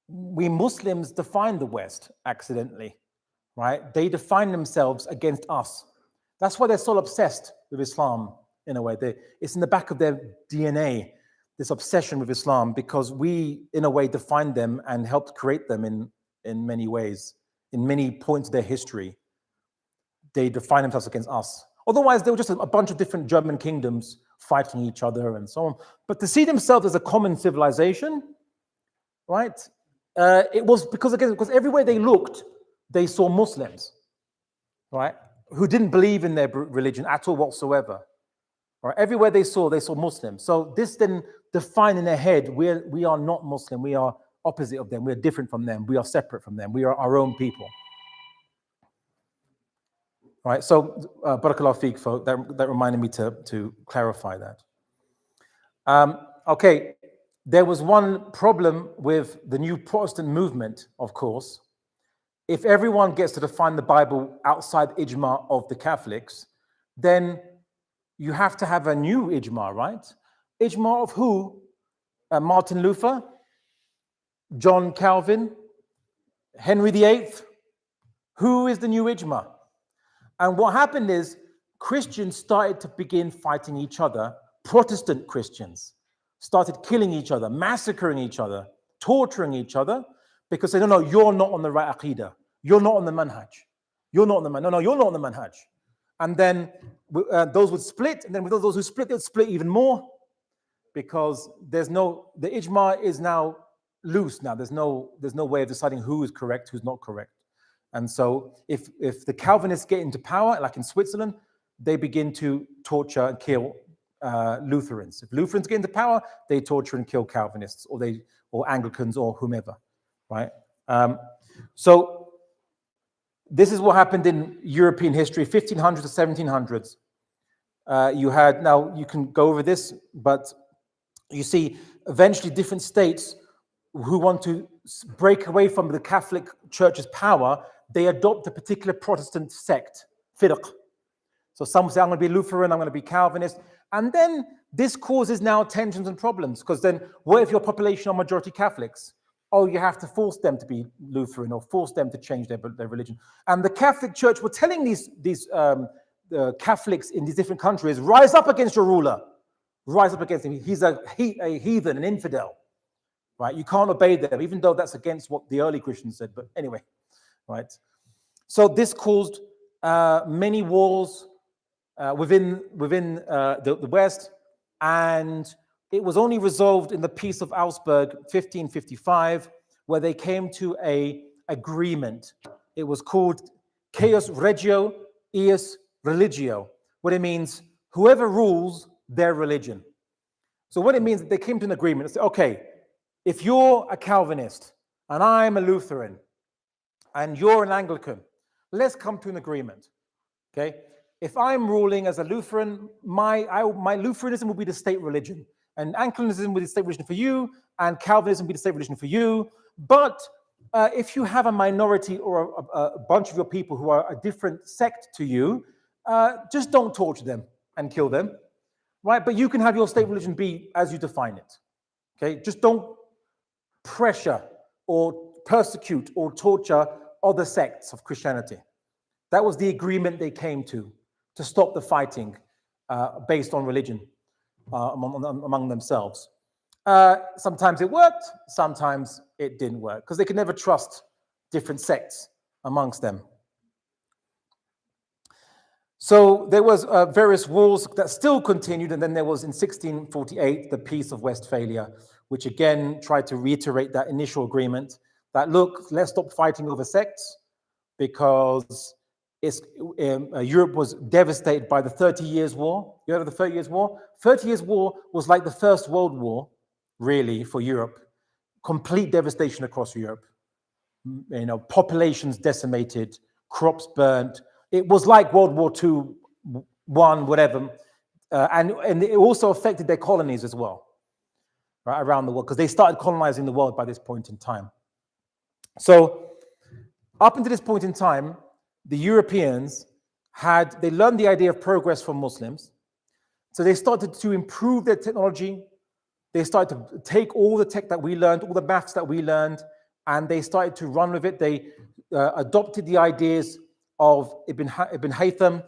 we Muslims defined the West accidentally, right? They define themselves against us. That's why they're so obsessed with Islam, in a way. It's in the back of their DNA, this obsession with Islam, because we, in a way, defined them and helped create them in many ways, in many points of their history. They define themselves against us. Otherwise, they were just a bunch of different German kingdoms fighting each other and so on. But to see themselves as a common civilization, right? It was because everywhere they looked, they saw Muslims, right? Who didn't believe in their religion at all whatsoever. Right? Everywhere they saw Muslims. So this then defined in their head, we are not Muslim. We are opposite of them. We are different from them. We are separate from them. We are our own people. Right. So barakallahu feek, for that reminded me to clarify that. Okay. There was one problem with the new Protestant movement, of course. If everyone gets to define the Bible outside ijma of the Catholics, then you have to have a new ijma, right? Ijma of who? Martin Luther, John Calvin, Henry VIII. Who is the new ijma? And what happened is Christians started to begin fighting each other. Protestant Christians started killing each other, massacring each other, torturing each other, because they don't know, you're not on the right aqidah. You're not on the manhaj. You're not on the manhaj. No, you're not on the manhaj. And then those would split, and then with those who split, they would split even more, because the ijma is now loose now. There's no way of deciding who is correct, who's not correct. And so if the Calvinists get into power, like in Switzerland, they begin to torture and kill Lutherans. If Lutherans get into power, they torture and kill Calvinists, or Anglicans, or whomever, right? So this is what happened in European history, 1500s to 1700s. Now you can go over this, but you see eventually different states who want to break away from the Catholic Church's power, they adopt a particular Protestant sect, firq. So some say, I'm going to be Lutheran, I'm going to be Calvinist. And then this causes now tensions and problems, because then what if your population are majority Catholics? Oh, you have to force them to be Lutheran or force them to change their religion. And the Catholic Church were telling these Catholics in these different countries, rise up against your ruler. Rise up against him. He's a heathen, an infidel. right? You can't obey them, even though that's against what the early Christians said. But anyway, right? So this caused many wars within the West, and it was only resolved in the Peace of Augsburg, 1555, where they came to a agreement. It was called Chaos Regio, Ius Religio, what it means, whoever rules their religion. So what it means, they came to an agreement. It's, okay, if you're a Calvinist and I'm a Lutheran and you're an Anglican, let's come to an agreement. Okay, if I'm ruling as a Lutheran, my Lutheranism will be the state religion, and Anglicanism will be the state religion for you, and Calvinism will be the state religion for you. But if you have a minority or a bunch of your people who are a different sect to you, just don't torture them and kill them, right? But you can have your state religion be as you define it. Okay, just don't pressure or persecute or torture other sects of Christianity. That was the agreement they came to stop the fighting based on religion among themselves. Sometimes it worked, sometimes it didn't work, because they could never trust different sects amongst them. So there was various wars that still continued, and then there was in 1648 the Peace of Westphalia, which again tried to reiterate that initial agreement that, look, let's stop fighting over sects, because Europe was devastated by the 30 Years' War. You heard of the 30 Years' War? 30 Years' War was like the First World War, really, for Europe. Complete devastation across Europe. You know, populations decimated, crops burnt. It was like World War II, whatever. And it also affected their colonies as well, right, around the world, because they started colonizing the world by this point in time. So up until this point in time, the Europeans they learned the idea of progress from Muslims. So they started to improve their technology. They started to take all the tech that we learned, all the maths that we learned, and they started to run with it. They adopted the ideas of Ibn Haytham,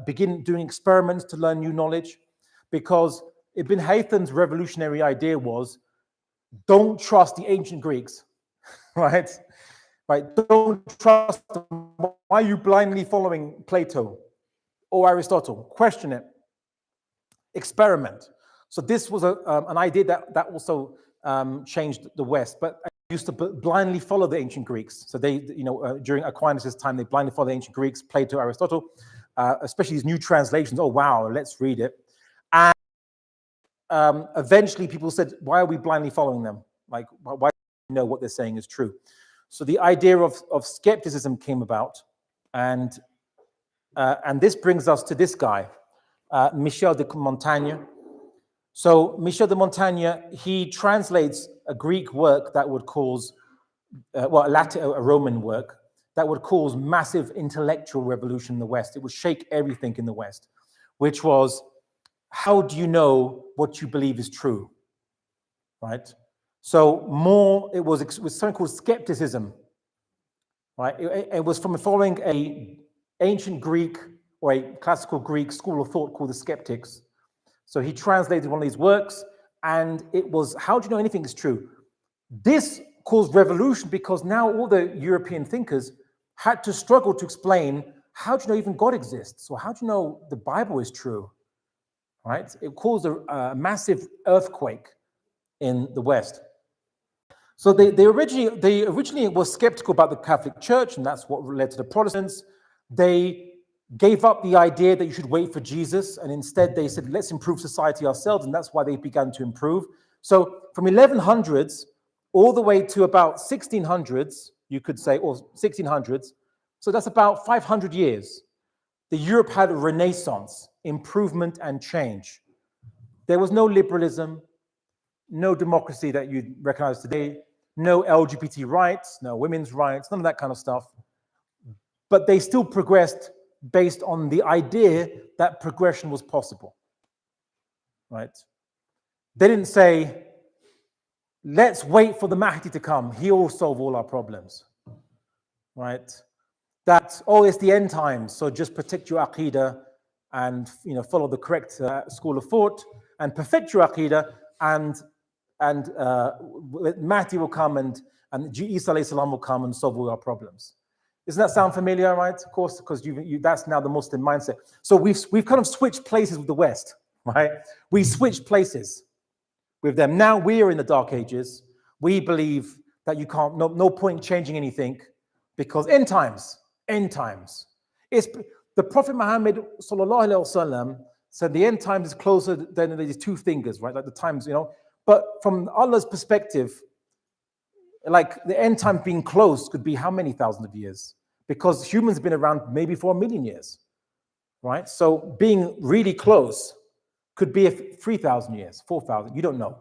begin doing experiments to learn new knowledge, because Ibn Haytham's revolutionary idea was, don't trust the ancient Greeks, right? Right? Don't trust them. Why are you blindly following Plato or Aristotle? Question it. Experiment. So this was an idea that also changed the West. But I used to blindly follow the ancient Greeks. So they, during Aquinas' time, they blindly followed the ancient Greeks, Plato, Aristotle, especially these new translations. Oh, wow, let's read it. And eventually people said, why are we blindly following them? Like, why do we know what they're saying is true? So the idea of skepticism came about, and this brings us to this guy, Michel de Montaigne. So Michel de Montaigne, he translates a Greek work that would cause, a Roman work that would cause massive intellectual revolution in the West. It would shake everything in the West, which was, how do you know what you believe is true, right? So it was something called skepticism, right? It was from following an ancient Greek or a classical Greek school of thought called the Skeptics. So he translated one of these works, and it was, how do you know anything is true? This caused revolution because now all the European thinkers had to struggle to explain, how do you know even God exists? Or how do you know the Bible is true, right? It caused a massive earthquake in the West. So they originally were skeptical about the Catholic Church, and that's what led to the Protestants. They gave up the idea that you should wait for Jesus, and instead they said, let's improve society ourselves, and that's why they began to improve. So from 1100s all the way to about 1600s, you could say, or 1600s, so that's about 500 years, Europe had a renaissance, improvement and change. There was no liberalism, no democracy that you'd recognize today, no LGBT rights, no women's rights, none of that kind of stuff. But they still progressed based on the idea that progression was possible, right? They didn't say, let's wait for the Mahdi to come. He will solve all our problems, right? That, oh, it's the end times, so just protect your Aqidah and follow the correct school of thought and perfect your Aqidah, and and Mahdi will come and Isa alayhi salam will come and solve all our problems. Doesn't that sound familiar, right? Of course, because that's now the Muslim mindset. So we've kind of switched places with the West, right? We switched places with them. Now we are in the Dark Ages. We believe that you can't, no point changing anything because end times. It's the Prophet Muhammad sallallahu alaihi wasallam said the end times is closer than these two fingers, right? Like the times, But from Allah's perspective, like the end time being close could be how many thousands of years? Because humans have been around maybe for 1 million years, right? So being really close could be 3,000 years, 4,000. You don't know.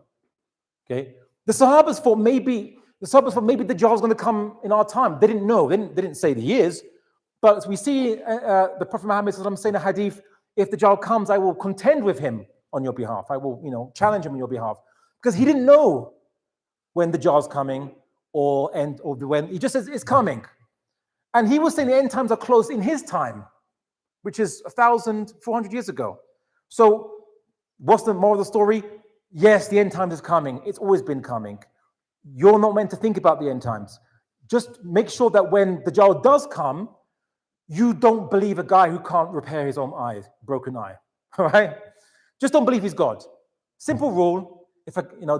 Okay. The Sahabas thought maybe the Dajjal was going to come in our time. They didn't know. They didn't say the years. But we see the Prophet Muhammad saying a hadith, if the Dajjal comes, I will contend with him on your behalf. I will, challenge him on your behalf. Because he didn't know when the Dajjal's coming or when. He just says it's coming. And he was saying the end times are close in his time, which is 1,400 years ago. So what's the moral of the story? Yes, the end times is coming. It's always been coming. You're not meant to think about the end times. Just make sure that when the Dajjal does come, you don't believe a guy who can't repair his own eye, broken eye. All right? Just don't believe he's God. Simple rule.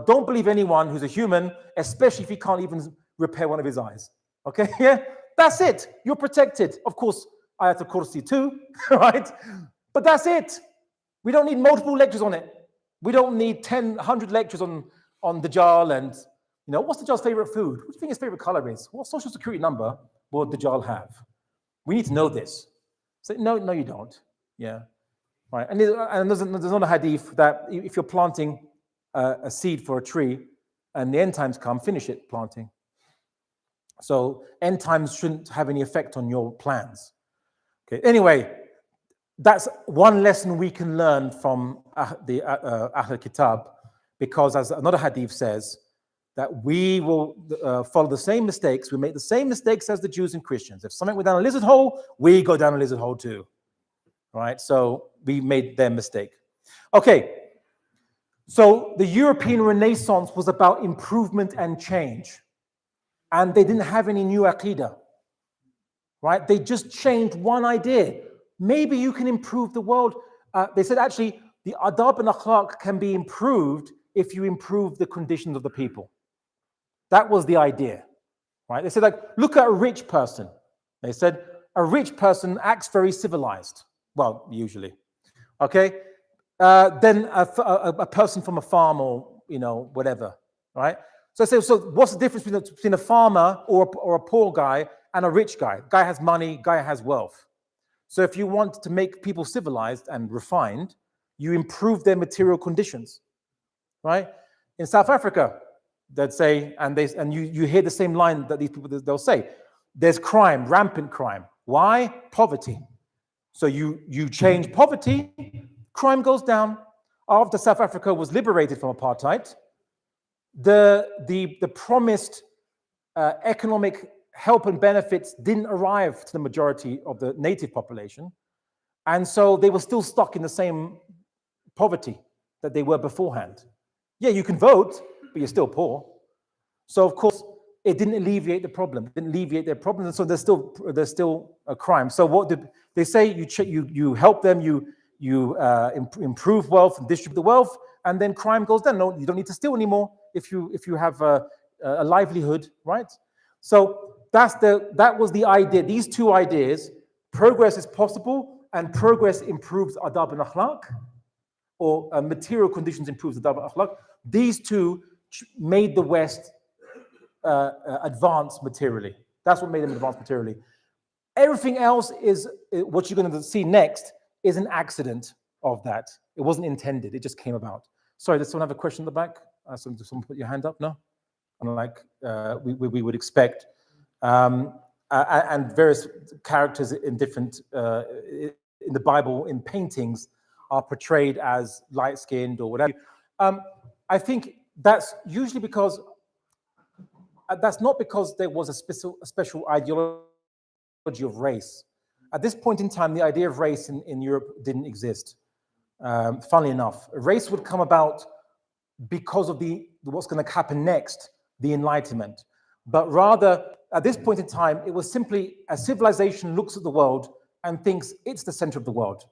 Don't believe anyone who's a human, especially if he can't even repair one of his eyes. Okay? Yeah? That's it. You're protected. Of course, Ayatul Kursi too, right? But that's it. We don't need multiple lectures on it. We don't need 100 lectures on Dajjal and, what's Dajjal's favorite food? What do you think his favorite color is? What social security number will Dajjal have? We need to know this. So, no, you don't. Yeah. Right. And there's another hadith that if you're planting a seed for a tree and the end times come, finish it planting. So end times shouldn't have any effect on your plans. Okay. Anyway, that's one lesson we can learn from the Ahl Kitab, because as another hadith says, that we will follow the same mistakes. We make the same mistakes as the Jews and Christians. If something went down a lizard hole, we go down a lizard hole too. All right, so we made their mistake. Okay, so the European Renaissance was about improvement and change. And they didn't have any new aqidah, right? They just changed one idea. Maybe you can improve the world. They said actually the adab and akhlaq can be improved if you improve the conditions of the people. That was the idea, right? They said, like, look at a rich person. They said, a rich person acts very civilized. Well, usually, okay? Then a person from a farm or, whatever, right? So I say, so what's the difference between a farmer or a poor guy and a rich guy? Guy has money, guy has wealth. So if you want to make people civilized and refined, you improve their material conditions, right? In South Africa, they'd say, and you hear the same line that these people, they'll say, there's crime, rampant crime. Why? Poverty. So you change poverty, crime goes down. After South Africa was liberated from apartheid, the promised economic help and benefits didn't arrive to the majority of the native population. And so they were still stuck in the same poverty that they were beforehand. Yeah, you can vote, but you're still poor. So of course, it didn't alleviate the problem. It didn't alleviate their problems, and so there's still a crime. So what did they say? You help them, you improve wealth and distribute the wealth, and then crime goes down. No, you don't need to steal anymore if you have a livelihood, right? So that was the idea. These two ideas: progress is possible, and progress improves adab and akhlaq, or material conditions improves adab and akhlaq. These two made the West advance materially. That's what made them advance materially. Everything else is what you're going to see next is an accident of that. It wasn't intended. It just came about. Sorry, does someone have a question in the back? Someone put your hand up? No? Unlike we would expect. And various characters in different in the Bible, in paintings, are portrayed as light-skinned or whatever. I think that's usually because that's not because there was a special ideology of race. At this point in time, the idea of race in Europe didn't exist. Funnily enough, race would come about because of the what's going to happen next, the Enlightenment. But rather, at this point in time, it was simply a civilization looks at the world and thinks it's the center of the world.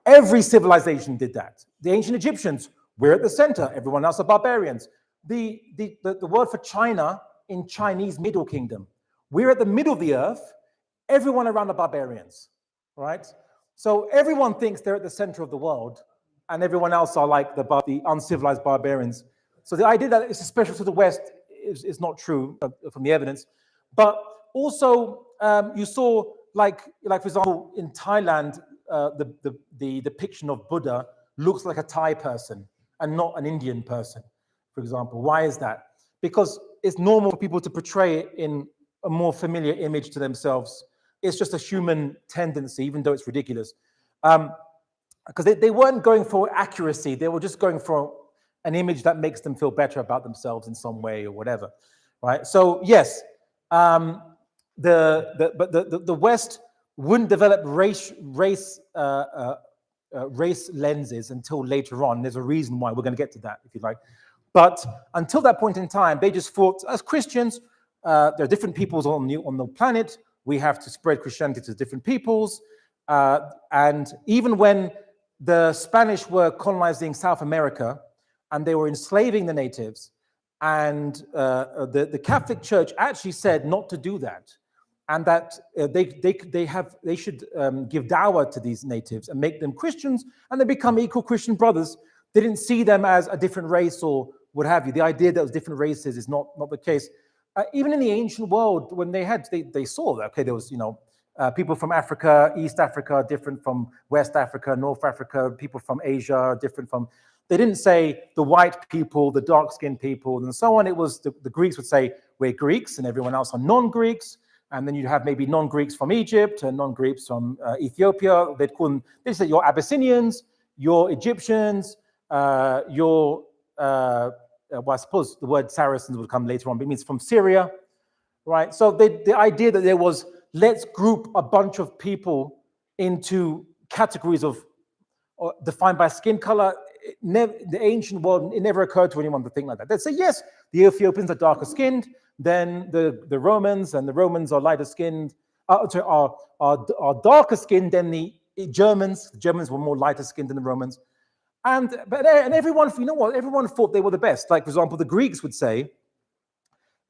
Every civilization did that. The ancient Egyptians, we're at the center. Everyone else are barbarians. The word for China in Chinese Middle Kingdom, we're at the middle of the earth. Everyone around are barbarians, right? So everyone thinks they're at the center of the world, and everyone else are like the uncivilized barbarians. So the idea that it's special to the West is not true from the evidence. But also, you saw, like for example, in Thailand, the depiction of Buddha looks like a Thai person and not an Indian person, for example. Why is that? Because it's normal for people to portray it in a more familiar image to themselves. It's just a human tendency, even though it's ridiculous. Because they weren't going for accuracy. They were just going for an image that makes them feel better about themselves in some way or whatever, right? So yes, the West wouldn't develop race lenses until later on. There's a reason why. We're going to get to that, if you like. But until that point in time, they just thought, as Christians, there are different peoples on the planet. We have to spread Christianity to different peoples. And even when the Spanish were colonizing South America and they were enslaving the natives, and the Catholic Church actually said not to do that, and that they should give dawah to these natives and make them Christians, and they become equal Christian brothers. They didn't see them as a different race or what have you. The idea that it was different races is not the case. Even in the ancient world, when they saw that, okay, there was, people from Africa, East Africa, different from West Africa, North Africa, people from Asia, different from, they didn't say the white people, the dark-skinned people, and so on. It was the Greeks would say, we're Greeks, and everyone else are non-Greeks. And then you'd have maybe non-Greeks from Egypt and non-Greeks from Ethiopia. They'd say you're Abyssinians, you're Egyptians, you're, well, I suppose the word Saracens would come later on, but it means from Syria, right? So the idea that there was, let's group a bunch of people into categories of defined by skin color. The ancient world, it never occurred to anyone to think like that. They'd say, yes, the Ethiopians are darker skinned than the Romans, and the Romans are lighter skinned, are darker skinned than the Germans. The Germans were more lighter skinned than the Romans. And everyone, everyone thought they were the best. Like, for example, the Greeks would say,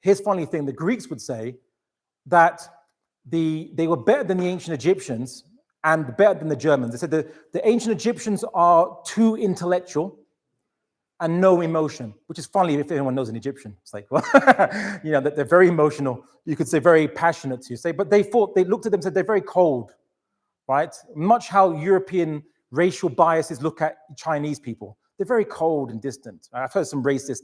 here's a funny thing, the Greeks would say that they were better than the ancient Egyptians and better than the Germans. They said the ancient Egyptians are too intellectual and no emotion, which is funny if anyone knows an Egyptian. It's like, well, that they're very emotional. You could say very passionate, you say, but they looked at them and said they're very cold, right? Much how European racial biases look at Chinese people. They're very cold and distant. I've heard some racist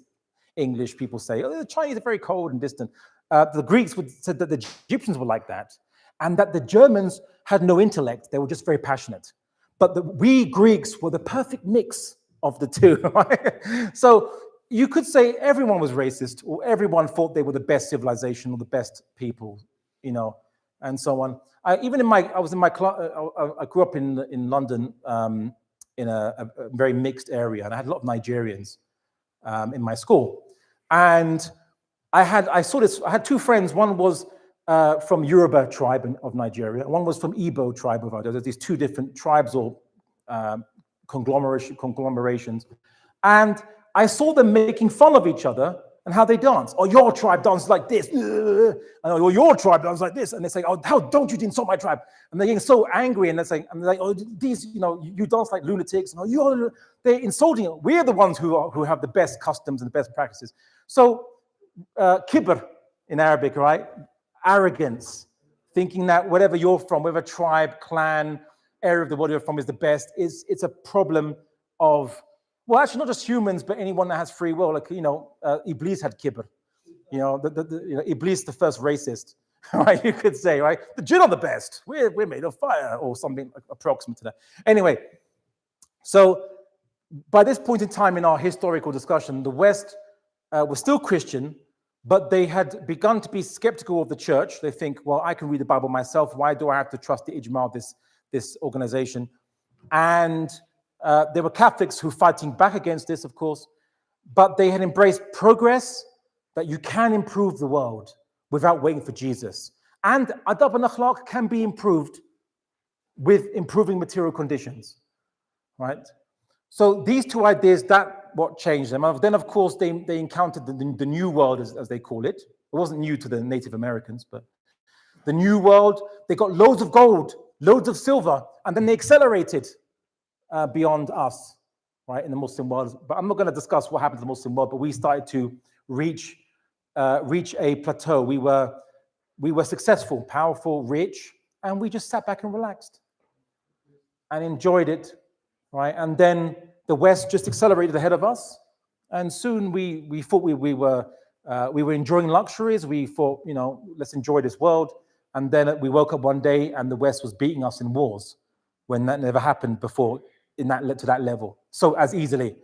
English people say, oh, the Chinese are very cold and distant. The Greeks said that the Egyptians were like that, and that the Germans had no intellect. They were just very passionate. But we Greeks were the perfect mix of the two. Right? So you could say everyone was racist, or everyone thought they were the best civilization or the best people, and so on. I grew up in London in a very mixed area, and I had a lot of Nigerians in my school. And I had two friends. One was from Yoruba tribe of Nigeria. One was from Igbo tribe of Nigeria. There's these two different tribes or conglomerations. And I saw them making fun of each other and how they dance. Oh, your tribe dances like this. And oh, your tribe dances like this. And they say, oh, how don't you insult my tribe? And they're getting so angry, and they're saying, oh, these, you dance like lunatics. And they're insulting it. We're the ones who have the best customs and the best practices. So kibr in Arabic, right? Arrogance, thinking that whatever you're from, whatever tribe, clan, area of the world you're from is the best, it's a problem of, well, actually not just humans, but anyone that has free will. Like, Iblis had kibr. Iblis, the first racist, right? You could say, right? The jinn are the best. We're made of fire, or something approximate to that. Anyway, so by this point in time in our historical discussion, the West was still Christian, but they had begun to be skeptical of the church. They think, well, I can read the Bible myself. Why do I have to trust the ijma of this organization? And there were Catholics who were fighting back against this, of course. but they had embraced progress, that you can improve the world without waiting for Jesus. And adab and akhlaq can be improved with improving material conditions, right? So these two ideas, that what changed them. Then, of course, they encountered the new world, as they call it. It wasn't new to the Native Americans, but the new world, they got loads of gold, loads of silver, and then they accelerated beyond us, right, in the Muslim world. But I'm not going to discuss what happened to the Muslim world, but we started to reach a plateau. We were successful, powerful, rich, and we just sat back and relaxed and enjoyed it, right? And then the West just accelerated ahead of us, and soon we thought we were enjoying luxuries. We thought, let's enjoy this world. And then we woke up one day and the West was beating us in wars, when that never happened before to that level so as easily.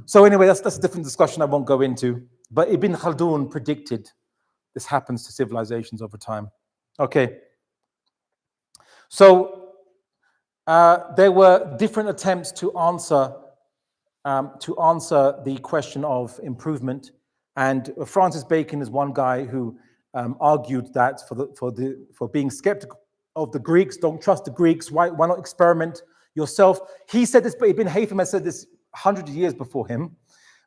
So anyway, that's a different discussion I won't go into. But Ibn Khaldun predicted this happens to civilizations over time. Okay. So there were different attempts to answer the question of improvement, and Francis Bacon is one guy who argued that for being skeptical of the Greeks, don't trust the Greeks. Why not experiment yourself? He said this, but Ibn Haytham has said this hundreds of years before him.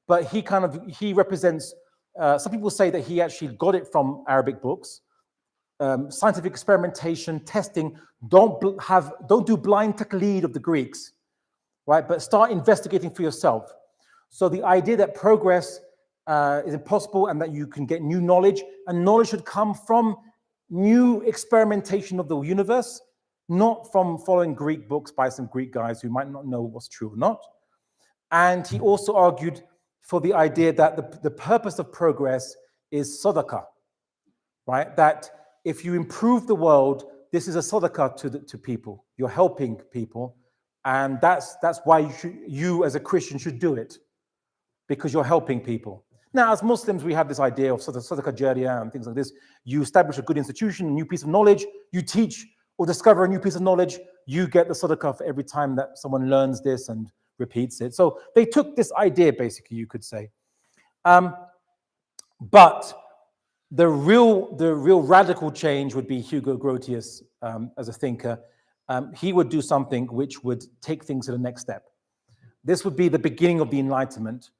But he represents. Some people say that he actually got it from Arabic books. Scientific experimentation, testing. Don't do blind taqleed of the Greeks, right? But start investigating for yourself. So the idea that progress is impossible and that you can get new knowledge, and knowledge should come from new experimentation of the universe, not from following Greek books by some Greek guys who might not know what's true or not. And he also argued for the idea that the purpose of progress is sadaqah, right? That if you improve the world, this is a sadaqah to people. You're helping people, and that's why you as a Christian should do it, because you're helping people. Now, as Muslims, we have this idea of sadaqah jariyah and things like this. You establish a good institution, a new piece of knowledge, you teach or discover a new piece of knowledge, you get the sadaqah for every time that someone learns this and repeats it. So they took this idea, basically, you could say. But the real radical change would be Hugo Grotius as a thinker. He would do something which would take things to the next step. This would be the beginning of the Enlightenment.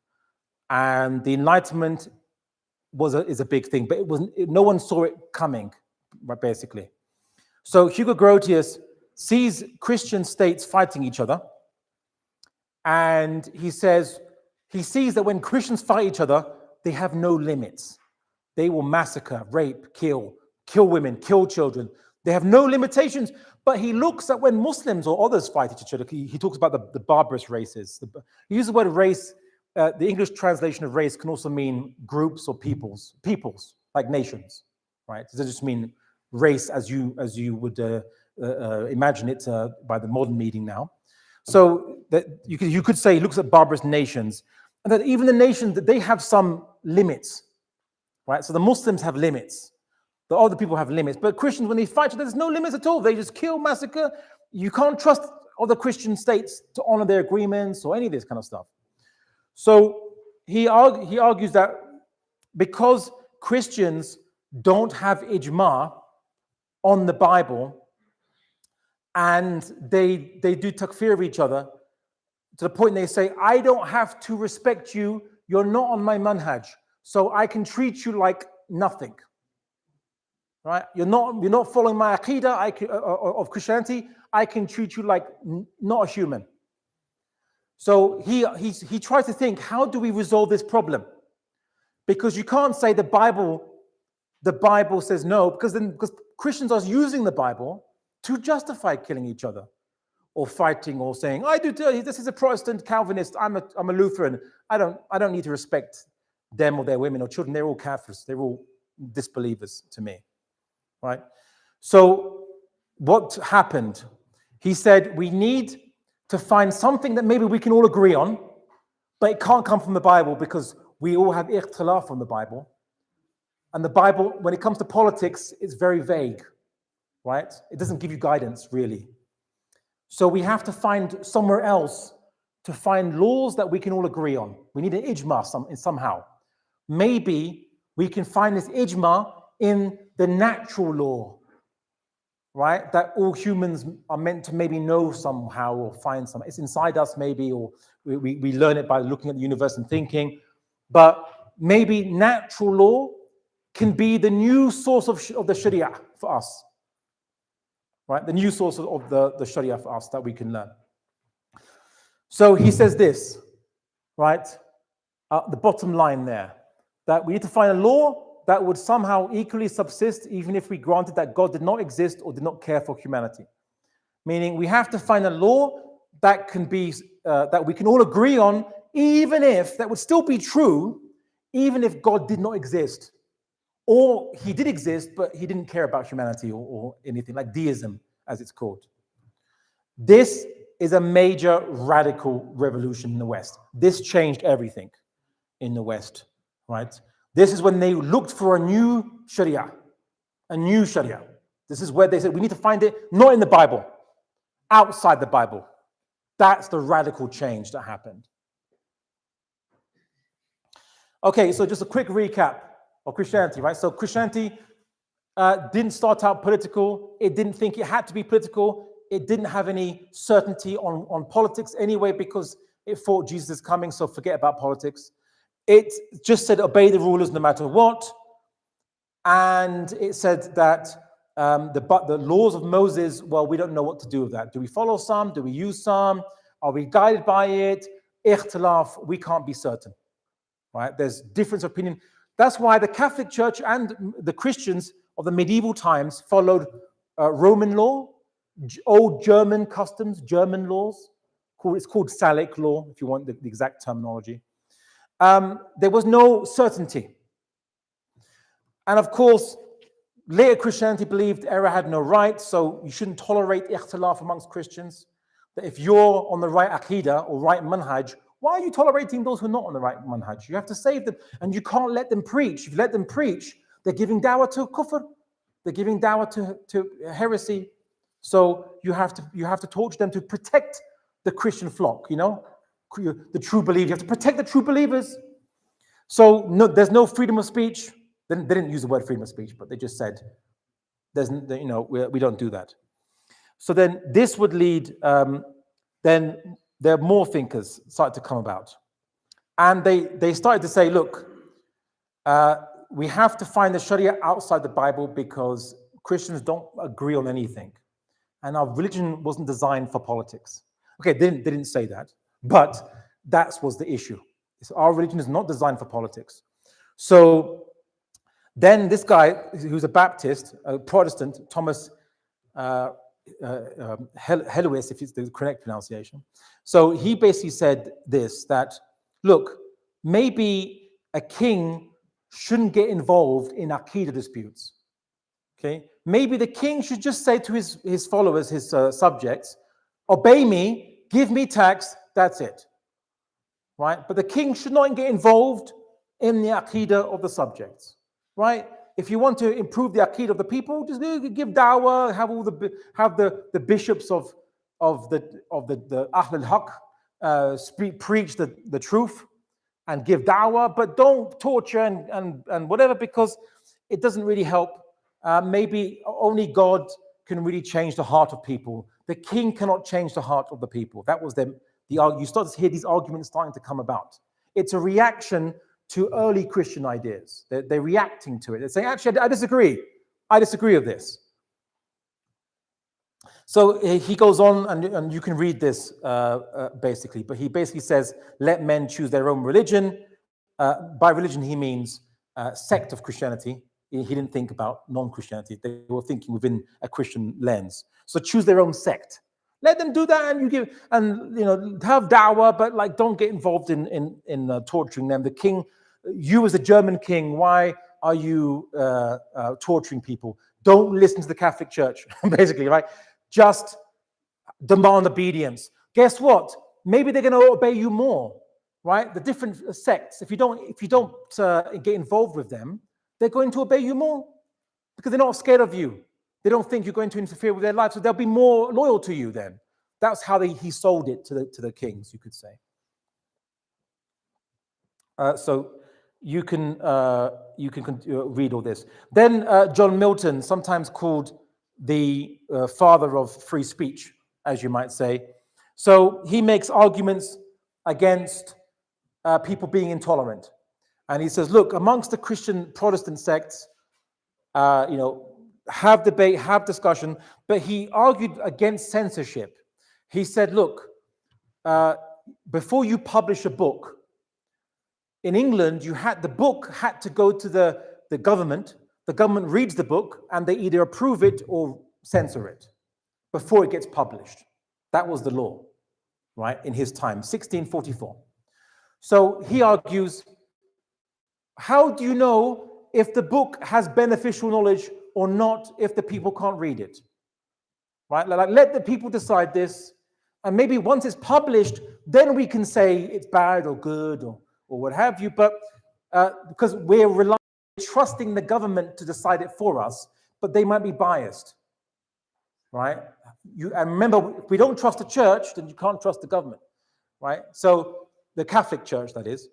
And the Enlightenment is a big thing, but no one saw it coming, right, basically. So Hugo Grotius sees Christian states fighting each other, and he sees that when Christians fight each other, they have no limits. They will massacre, rape, kill women, kill children. They have no limitations. But he looks at when Muslims or others fight each other. He talks about the barbarous races. He uses the word race. The English translation of race can also mean groups or peoples, like nations, right? It doesn't just mean race as you would imagine it by the modern meaning now. So that you could say he looks at barbarous nations, and that even the nations, that they have some limits, right? So the Muslims have limits, the other people have limits, but Christians, when they fight, there's no limits at all. They just kill, massacre. You can't trust other Christian states to honor their agreements or any of this kind of stuff. So he argues that because Christians don't have ijma on the Bible, and they do takfir of each other to the point they say, I don't have to respect you, you're not on my manhaj, so I can treat you like nothing. Right? You're not following my aqidah of Christianity, I can treat you like not a human. So he tries to think, how do we resolve this problem? Because you can't say the Bible says no, because Christians are using the Bible to justify killing each other or fighting or saying, this is a Protestant Calvinist, I'm a Lutheran, I don't need to respect them or their women or children, they're all Kafirs, they're all disbelievers to me, right? So what happened? He said, we need to find something that maybe we can all agree on, but it can't come from the Bible because we all have ikhtilaf from the Bible. And the Bible, when it comes to politics, is very vague, right? It doesn't give you guidance, really. So we have to find somewhere else to find laws that we can all agree on. We need an ijma somehow. Maybe we can find this ijma in the natural law, right? That all humans are meant to maybe know somehow or find some. It's inside us maybe, or we learn it by looking at the universe and thinking. But maybe natural law can be the new source of the Sharia for us, right? The new source of the Sharia for us that we can learn. So he says this, right? The bottom line there, that we need to find a law that would somehow equally subsist even if we granted that God did not exist or did not care for humanity. Meaning we have to find a law that can be, that we can all agree on, even if, that would still be true, even if God did not exist. Or he did exist, but he didn't care about humanity or anything, like deism, as it's called. This is a major radical revolution in the West. This changed everything in the West, right? This is when they looked for a new Sharia, a new Sharia. This is where they said, we need to find it, not in the Bible, outside the Bible. That's the radical change that happened. Okay, so just a quick recap of Christianity, right? So Christianity didn't start out political. It didn't think it had to be political. It didn't have any certainty on politics anyway, because it thought Jesus is coming, so forget about politics. It just said obey the rulers no matter what. And it said that the laws of Moses, well, we don't know what to do with that. Do we follow some? Do we use some? Are we guided by it? Ikhtilaf, we can't be certain, right? There's difference of opinion. That's why the Catholic Church and the Christians of the medieval times followed Roman law, old German customs, German laws. It's called Salic law, if you want the exact terminology. There was no certainty. And of course, later Christianity believed error had no right, so you shouldn't tolerate ikhtilaf amongst Christians. That if you're on the right aqidah or right manhaj, why are you tolerating those who are not on the right manhaj? You have to save them, and you can't let them preach. If you let them preach, they're giving dawah to kufr. They're giving dawah to heresy. So you have to torture them to protect the Christian flock, you know, the true believers. You have to protect the true believers. So no, there's no freedom of speech. They didn't use the word freedom of speech, but they just said, "There's, you know, we don't do that." So then this would lead. Then there are more thinkers started to come about, and they started to say, "Look, we have to find the Sharia outside the Bible because Christians don't agree on anything, and our religion wasn't designed for politics." Okay, they didn't say that, but that was the issue. Our religion is not designed for politics. So then this guy, who's a Baptist, a Protestant, Thomas Helwys, if it's the correct pronunciation. So he basically said this, that, look, maybe a king shouldn't get involved in Aqidah disputes. Okay, maybe the king should just say to his followers, his subjects, obey me, give me tax, that's it. Right? But the king should not get involved in the Aqidah of the subjects. Right? If you want to improve the Aqidah of the people, just give dawah, have the bishops of the Ahl al-Haq preach the truth and give dawah, but don't torture and whatever, because it doesn't really help. Maybe only God can really change the heart of people. The king cannot change the heart of the people. That was you start to hear these arguments starting to come about. It's a reaction to early Christian ideas. They're reacting to it. They're saying, actually, I disagree. I disagree with this. So he goes on, and you can read this basically, but he basically says, let men choose their own religion. By religion, he means sect of Christianity. He didn't think about non-Christianity. They were thinking within a Christian lens. So choose their own sect. Let them do that, and have da'wah, but like don't get involved in torturing them. The king, you as a German king, why are you torturing people? Don't listen to the Catholic Church, basically, right? Just demand obedience. Guess what? Maybe they're going to obey you more, right? The different sects. If you don't get involved with them, they're going to obey you more because they're not scared of you. They don't think you're going to interfere with their life, so they'll be more loyal to you then. That's how he sold it to the kings, you could say. So you can read all this. Then John Milton, sometimes called the father of free speech, as you might say. So he makes arguments against people being intolerant. And he says, look, amongst the Christian Protestant sects, have debate, have discussion, but he argued against censorship. He said, look, before you publish a book, in England, the book had to go to the government. The government reads the book and they either approve it or censor it before it gets published. That was the law, right, in his time, 1644. So he argues, how do you know if the book has beneficial knowledge or not if the people can't read it? Right? Like, let the people decide this, and maybe once it's published, then we can say it's bad or good or what have you, but because we're trusting the government to decide it for us, but they might be biased, right? And remember, if we don't trust the church, then you can't trust the government, right? So the Catholic Church, that is.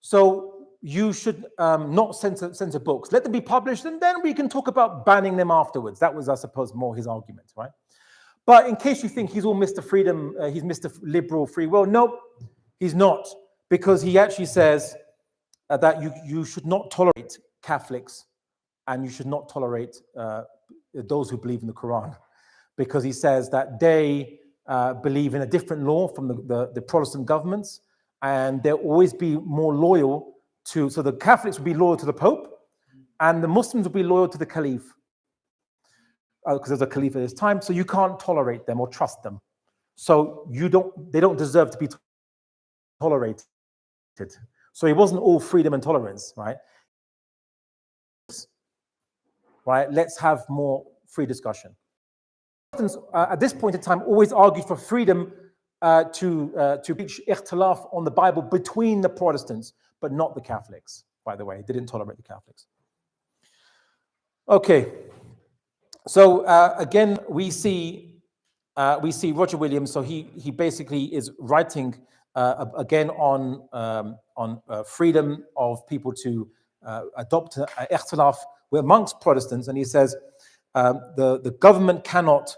So you should not censor books. Let them be published, and then we can talk about banning them afterwards. That was, I suppose, more his argument, right? But in case you think he's all Mr. Freedom, he's Mr. Liberal Free Will, nope, he's not. Because he actually says that you should not tolerate Catholics and you should not tolerate those who believe in the Quran, because he says that they believe in a different law from the Protestant governments, and they'll always be more loyal to, so the Catholics will be loyal to the Pope and the Muslims will be loyal to the Caliph, because there's a Caliph at this time, so you can't tolerate them or trust them. So they don't deserve to be tolerated. So it wasn't all freedom and tolerance, right? Right? Let's have more free discussion. At this point in time, always argued for freedom to reach ikhtilaf on the Bible between the Protestants, but not the Catholics, by the way. They didn't tolerate the Catholics. Okay. So again, we see Roger Williams. So he basically is writing again on freedom of people to adopt ikhtilaf amongst Protestants, and he says the government cannot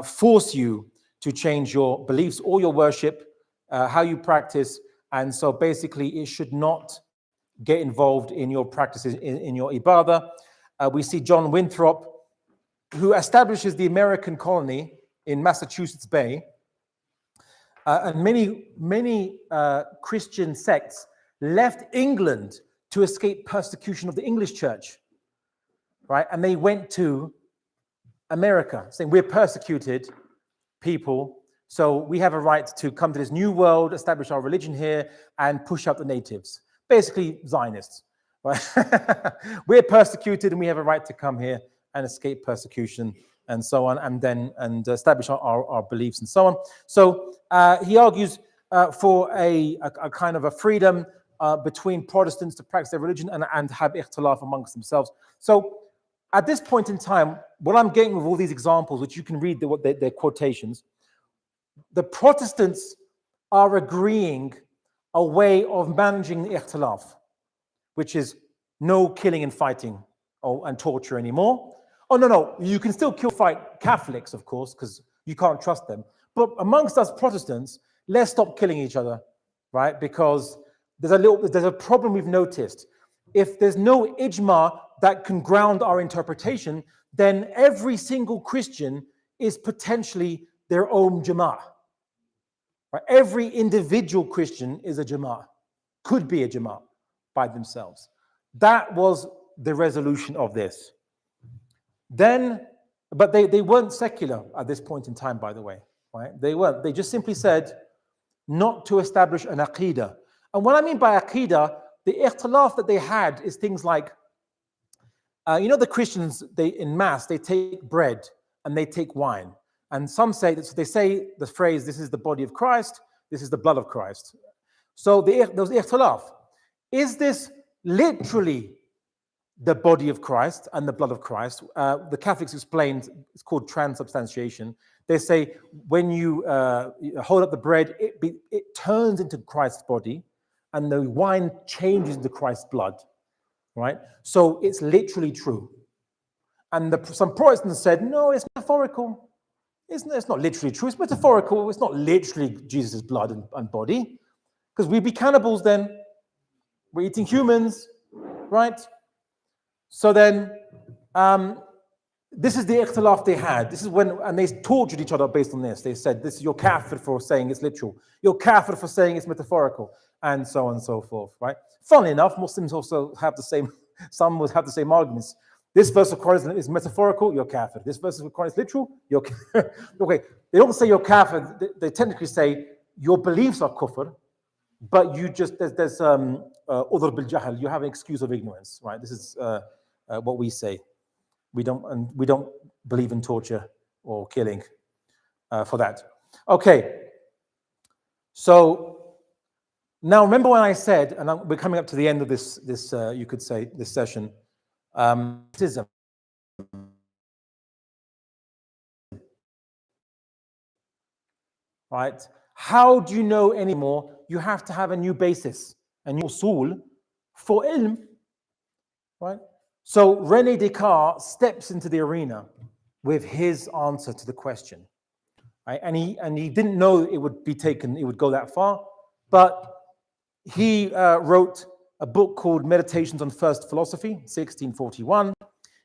force you to change your beliefs or your worship, how you practice, and so basically it should not get involved in your practices, in your ibadah. We see John Winthrop, who establishes the American colony in Massachusetts Bay, and many Christian sects left England to escape persecution of the English church, right? And they went to America, saying, we're persecuted people, so we have a right to come to this new world, establish our religion here, and push out the natives. Basically, Zionists, right? We're persecuted, and we have a right to come here and escape persecution, and so on, and establish our beliefs, and so on. So he argues for a kind of a freedom between Protestants to practice their religion and have ikhtilaf amongst themselves. So at this point in time, what I'm getting with all these examples, which you can read their quotations, the Protestants are agreeing a way of managing the ikhtilaf, which is no killing and fighting and torture anymore. Oh, no, you can still fight Catholics, of course, because you can't trust them. But amongst us Protestants, let's stop killing each other, right? Because there's a problem we've noticed. If there's no ijma that can ground our interpretation, then every single Christian is potentially their own jama'ah. Right? Every individual Christian is a jama'ah, could be a jama'ah by themselves. That was the resolution of this. Then, but they weren't secular at this point in time, by the way, right? They weren't. They just simply said not to establish an aqidah. And what I mean by aqidah, the ikhtilaf that they had is things like, the Christians, in Mass, they take bread and they take wine. And some say, they say the phrase, this is the body of Christ, this is the blood of Christ. So there was ikhtilaf. Is this literally the body of Christ and the blood of Christ? The Catholics explained it's called transubstantiation. They say when you hold up the bread, it turns into Christ's body, and the wine changes into Christ's blood, right? So it's literally true. And some Protestants said, no, it's metaphorical. It's not literally true. It's metaphorical. It's not literally Jesus' blood and body, because we'd be cannibals then. We're eating humans, right? So then, this is the ikhtilaf they had. This is when, and they tortured each other based on this. They said, this is your kafir for saying it's literal. You're kafir for saying it's metaphorical, and so on and so forth, right? Funnily enough, Muslims also have the same, some would have the same arguments. This verse of Quran is metaphorical, you're kafir. This verse of Quran is literal, you're okay. They don't say you're kafir, they technically say your beliefs are kufr, but you just, there's udhr bil jahl, you have an excuse of ignorance, right? This is what we say. We don't believe in torture or killing for that. Okay, so now remember when I said, and we're coming up to the end of this you could say, this session, right? How do you know anymore? You have to have a new basis, a new usul for ilm, right? So René Descartes steps into the arena with his answer to the question, right? And he didn't know it would be taken, it would go that far, but he wrote a book called Meditations on First Philosophy, 1641.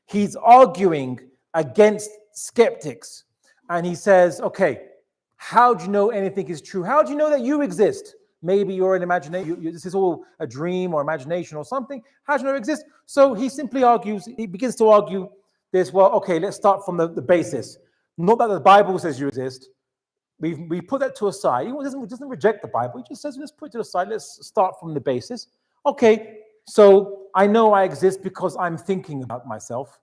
He's arguing against skeptics, and he says, okay, how do you know anything is true? How do you know that you exist? Maybe you're an imagination, this is all a dream or imagination or something. How do you know it exists? So he simply argues, he begins to argue this, well, okay, let's start from the basis. Not that the Bible says you exist. We put that to a side. He doesn't reject the Bible. He just says, let's put it to the side. Let's start from the basis. Okay, so I know I exist because I'm thinking about myself.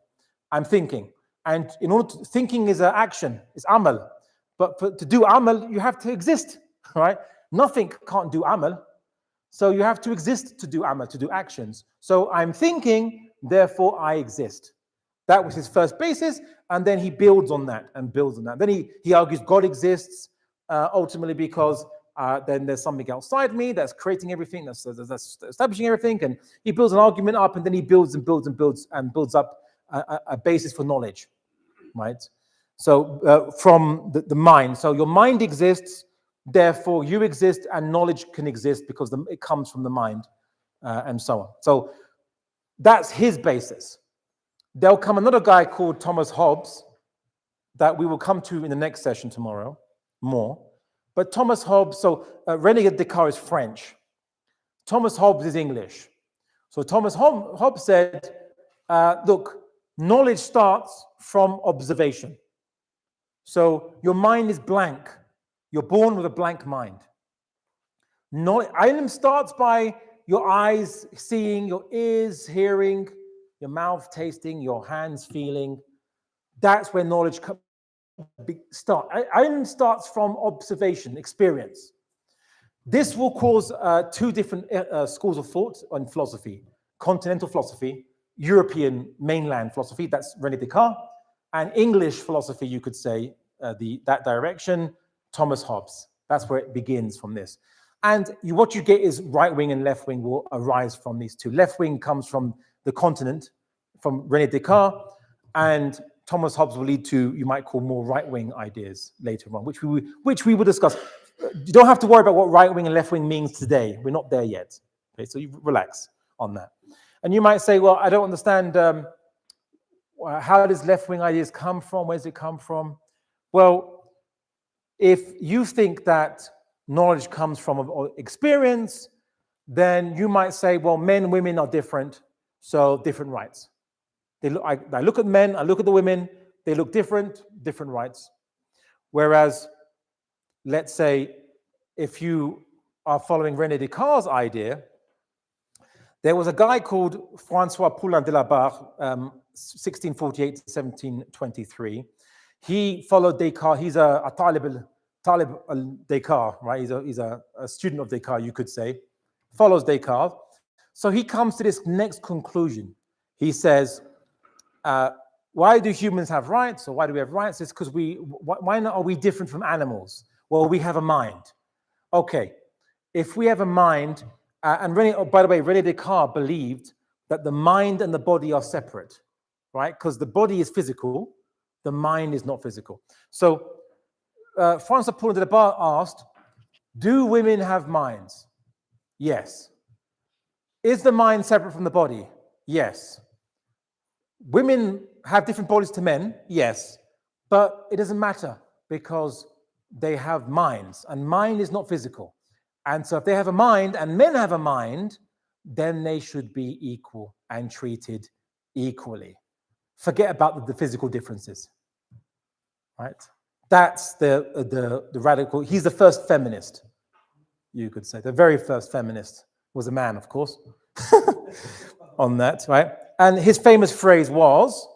I'm thinking. And in order to, thinking is an action, it's amal. But to do amal, you have to exist, right? Nothing can't do amal. So you have to exist to do amal, to do actions. So I'm thinking, therefore I exist. That was his first basis, and then he builds on that and builds on that. Then he argues God exists ultimately because then there's something outside me that's creating everything, that's establishing everything, and he builds an argument up, and then he builds and builds and builds and builds up a basis for knowledge, right? So from the mind. So your mind exists, therefore you exist, and knowledge can exist because it comes from the mind, and so on. So that's his basis. There'll come another guy called Thomas Hobbes that we will come to in the next session tomorrow, more. But Thomas Hobbes, so René Descartes is French. Thomas Hobbes is English. So Thomas Hobbes said, look, knowledge starts from observation. So your mind is blank. You're born with a blank mind. Ilm starts by your eyes seeing, your ears hearing, your mouth tasting, your hands feeling. That's where knowledge starts. Ilm starts from observation, experience. This will cause two different schools of thought on philosophy. Continental philosophy, European mainland philosophy, that's René Descartes, and English philosophy, you could say, that direction, Thomas Hobbes. That's where it begins from this. And what you get is right wing and left wing will arise from these two. Left wing comes from the continent, from René Descartes, and Thomas Hobbes will lead to, you might call, more right-wing ideas later on, which we will discuss. You don't have to worry about what right-wing and left-wing means today. We're not there yet. Okay, so you relax on that. And you might say, well, I don't understand, how does left-wing ideas come from? Where does it come from? Well, if you think that knowledge comes from experience, then you might say, well, men and women are different, so different rights. I look at men, I look at the women, they look different, different rights. Whereas, let's say, if you are following René Descartes' idea, there was a guy called Francois Poulain de la Barre, 1648 to 1723. He followed Descartes. He's a talib Descartes, right? He's a student of Descartes, you could say. Follows Descartes. So he comes to this next conclusion. He says, why do humans have rights, or why do we have rights? It's because why not are we different from animals? Well, we have a mind. Okay, if we have a mind, and by the way, René Descartes believed that the mind and the body are separate, right? Because the body is physical, the mind is not physical. So Francis Paul de Debar asked, do women have minds? Yes. Is the mind separate from the body? Yes. Women have different bodies to men? Yes. But it doesn't matter because they have minds, and mind is not physical. And so if they have a mind and men have a mind, then they should be equal and treated equally. Forget about the physical differences, right? That's the radical. He's the first feminist, you could say. The very first feminist was a man, of course, on that, right? And his famous phrase was,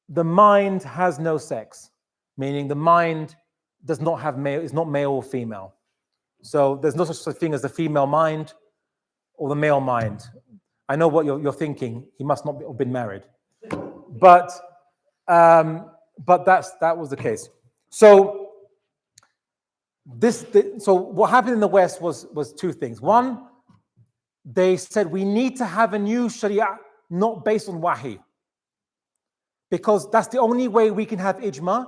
the mind has no sex, meaning the mind does not have male, is not male or female. So there's no such thing as the female mind or the male mind. I know what you're thinking. He must not have been married. But that was the case. So so what happened in the West was two things. One, they said we need to have a new Sharia not based on Wahi, because that's the only way we can have ijma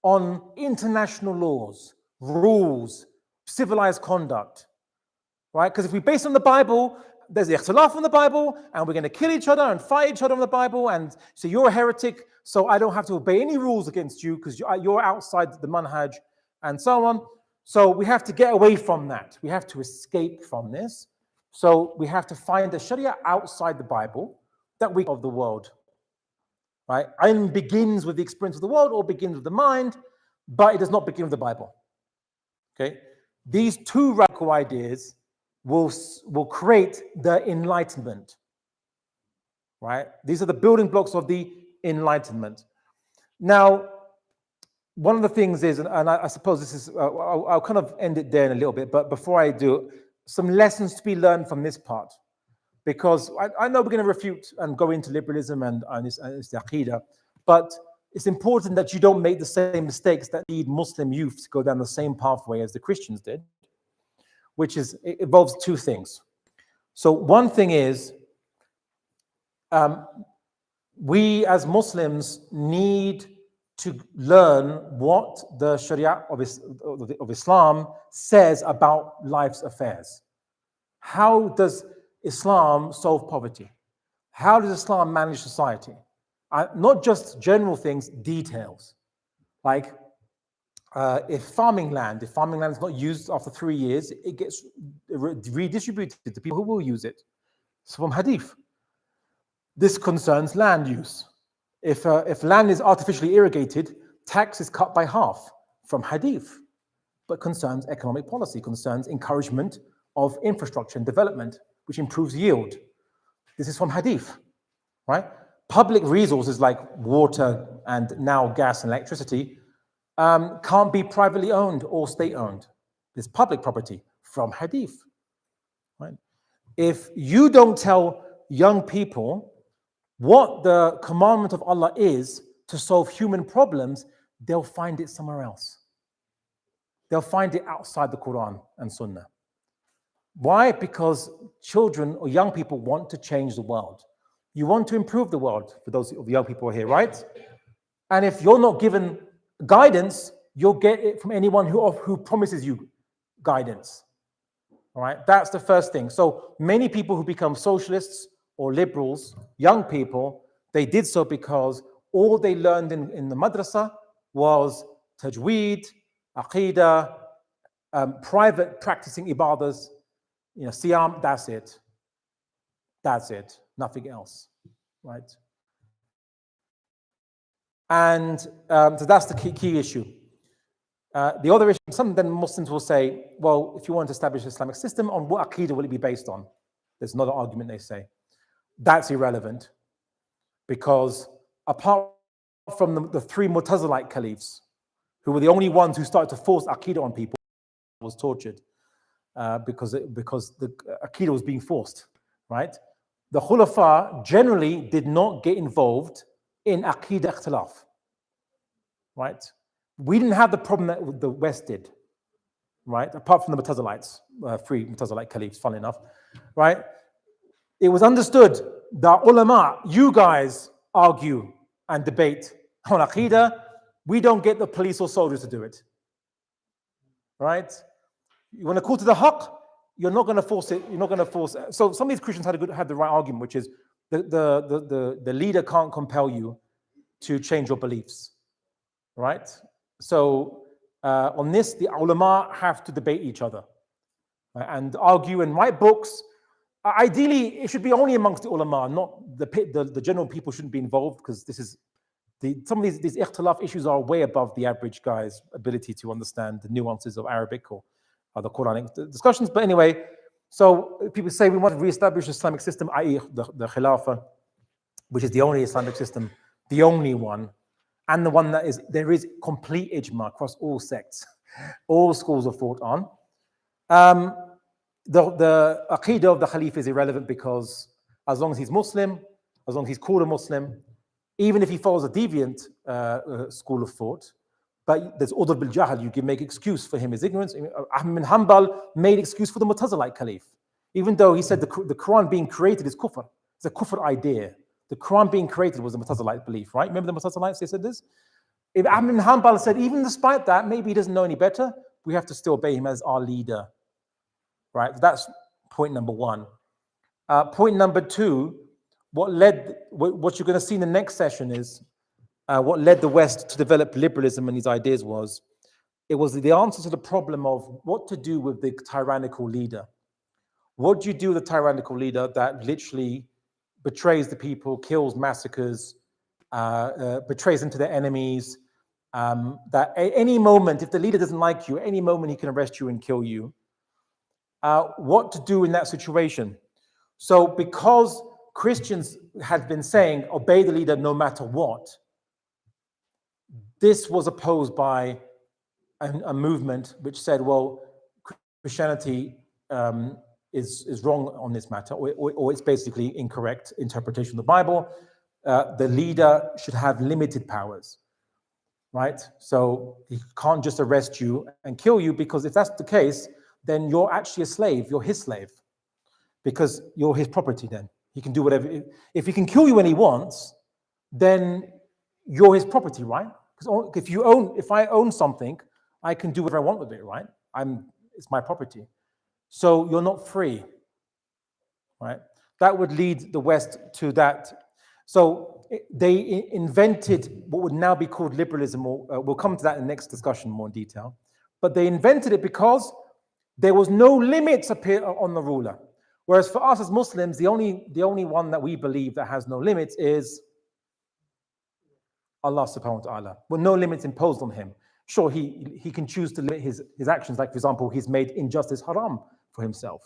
on international laws, rules, civilized conduct, right? Because if we base on the Bible, there's the ikhtilaf on the Bible, and we're going to kill each other and fight each other on the Bible, and so you're a heretic, so I don't have to obey any rules against you because you're outside the manhaj, and so on. So we have to get away from that. We have to escape from this. So we have to find a Sharia outside the Bible that we of the world, right? Ilm begins with the experience of the world or begins with the mind, but it does not begin with the Bible. Okay, these two radical ideas will create the Enlightenment, right? These are the building blocks of the Enlightenment. Now, one of the things is, and I suppose this is, I'll kind of end it there in a little bit, but before I do, some lessons to be learned from this part, because I know we're going to refute and go into liberalism and it's the Aqidah, but it's important that you don't make the same mistakes that lead Muslim youth to go down the same pathway as the Christians did, which is, it involves two things. So one thing is, we as Muslims need to learn what the Sharia of Islam says about life's affairs. How does Islam solve poverty? How does Islam manage society? Not just general things, details. Like if farming land is not used after 3 years, it gets redistributed to people who will use it. So from Hadith. This concerns land use. If land is artificially irrigated, tax is cut by half from Hadith, but concerns economic policy, concerns encouragement of infrastructure and development, which improves yield. This is from Hadith, right? Public resources like water and now gas and electricity can't be privately owned or state-owned. It's public property from Hadith, right? If you don't tell young people what the commandment of Allah is to solve human problems, they'll find it somewhere else. They'll find it outside the Quran and Sunnah. Why? Because children or young people want to change the world. You want to improve the world, for those of the young people here, right? And if you're not given guidance, you'll get it from anyone who promises you guidance. All right, that's the first thing. So many people who become socialists or liberals, young people, they did so because all they learned in the madrasa was tajweed, aqidah, private practicing ibadahs, siyam, that's it. That's it, nothing else, right? And so that's the key issue. The other issue, some then Muslims will say, well, if you want to establish an Islamic system, on what aqidah will it be based on? There's another argument they say. That's irrelevant, because apart from the three Mu'tazilite caliphs, who were the only ones who started to force aqidah on people, was tortured because the aqidah was being forced, right? The Khulafa generally did not get involved in Aqidah Ikhtilaf, right? We didn't have the problem that the West did, right? Apart from the Mutazilites, 3 Mutazilite caliphs, funnily enough, right? It was understood that ulama, you guys argue and debate on Aqidah. We don't get the police or soldiers to do it, right? You want to call to the haqq, you're not going to force it. You're not going to force it. So some of these Christians had the right argument, which is the leader can't compel you to change your beliefs, right? So on this, the ulama have to debate each other, right, and argue and write books. Ideally, it should be only amongst the ulama, not the general people shouldn't be involved, because this is some of these ikhtilaf issues are way above the average guy's ability to understand the nuances of Arabic or other Quranic discussions. But anyway, so people say we want to re-establish the Islamic system, i.e. the Khilafah, which is the only Islamic system, the only one, and the one that there is complete ijma across all sects, all schools of thought on. The Aqidah of the Khalif is irrelevant, because as long as he's Muslim, as long as he's called a Muslim, even if he follows a deviant school of thought, but there's udhr bil jahl, you can make excuse for him, his ignorance. Ahmed bin Hanbal made excuse for the Mutazilite Caliph, even though he said the Quran being created is kufr. It's a kufr idea. The Quran being created was a Mutazilite belief, right? Remember the Mutazilites, they said this? If Ahmed bin Hanbal said, even despite that, maybe he doesn't know any better, we have to still obey him as our leader, right? That's point number one. Point number two, what you're going to see in the next session is what led the West to develop liberalism and these ideas was the answer to the problem of what to do with the tyrannical leader. What do you do with a tyrannical leader that literally betrays the people, kills, massacres, betrays them to their enemies, that at any moment, if the leader doesn't like you, at any moment he can arrest you and kill you. What to do in that situation? So because Christians had been saying, obey the leader no matter what, this was opposed by a movement which said, well, Christianity is wrong on this matter, or it's basically incorrect interpretation of the Bible. The leader should have limited powers, right? So he can't just arrest you and kill you, because if that's the case, then you're actually a slave, you're his slave, because you're his property then. He can do whatever. If he can kill you when he wants, then you're his property, right? Because if I own something, I can do whatever I want with it, right? It's my property. So you're not free, right? That would lead the West to that. So they invented what would now be called liberalism, or we'll come to that in the next discussion more in detail. But they invented it because there was no limits on the ruler. Whereas for us as Muslims, the only one that we believe that has no limits is Allah subhanahu wa ta'ala. Well, no limits imposed on him. Sure, he can choose to limit his actions. Like, for example, he's made injustice haram for himself.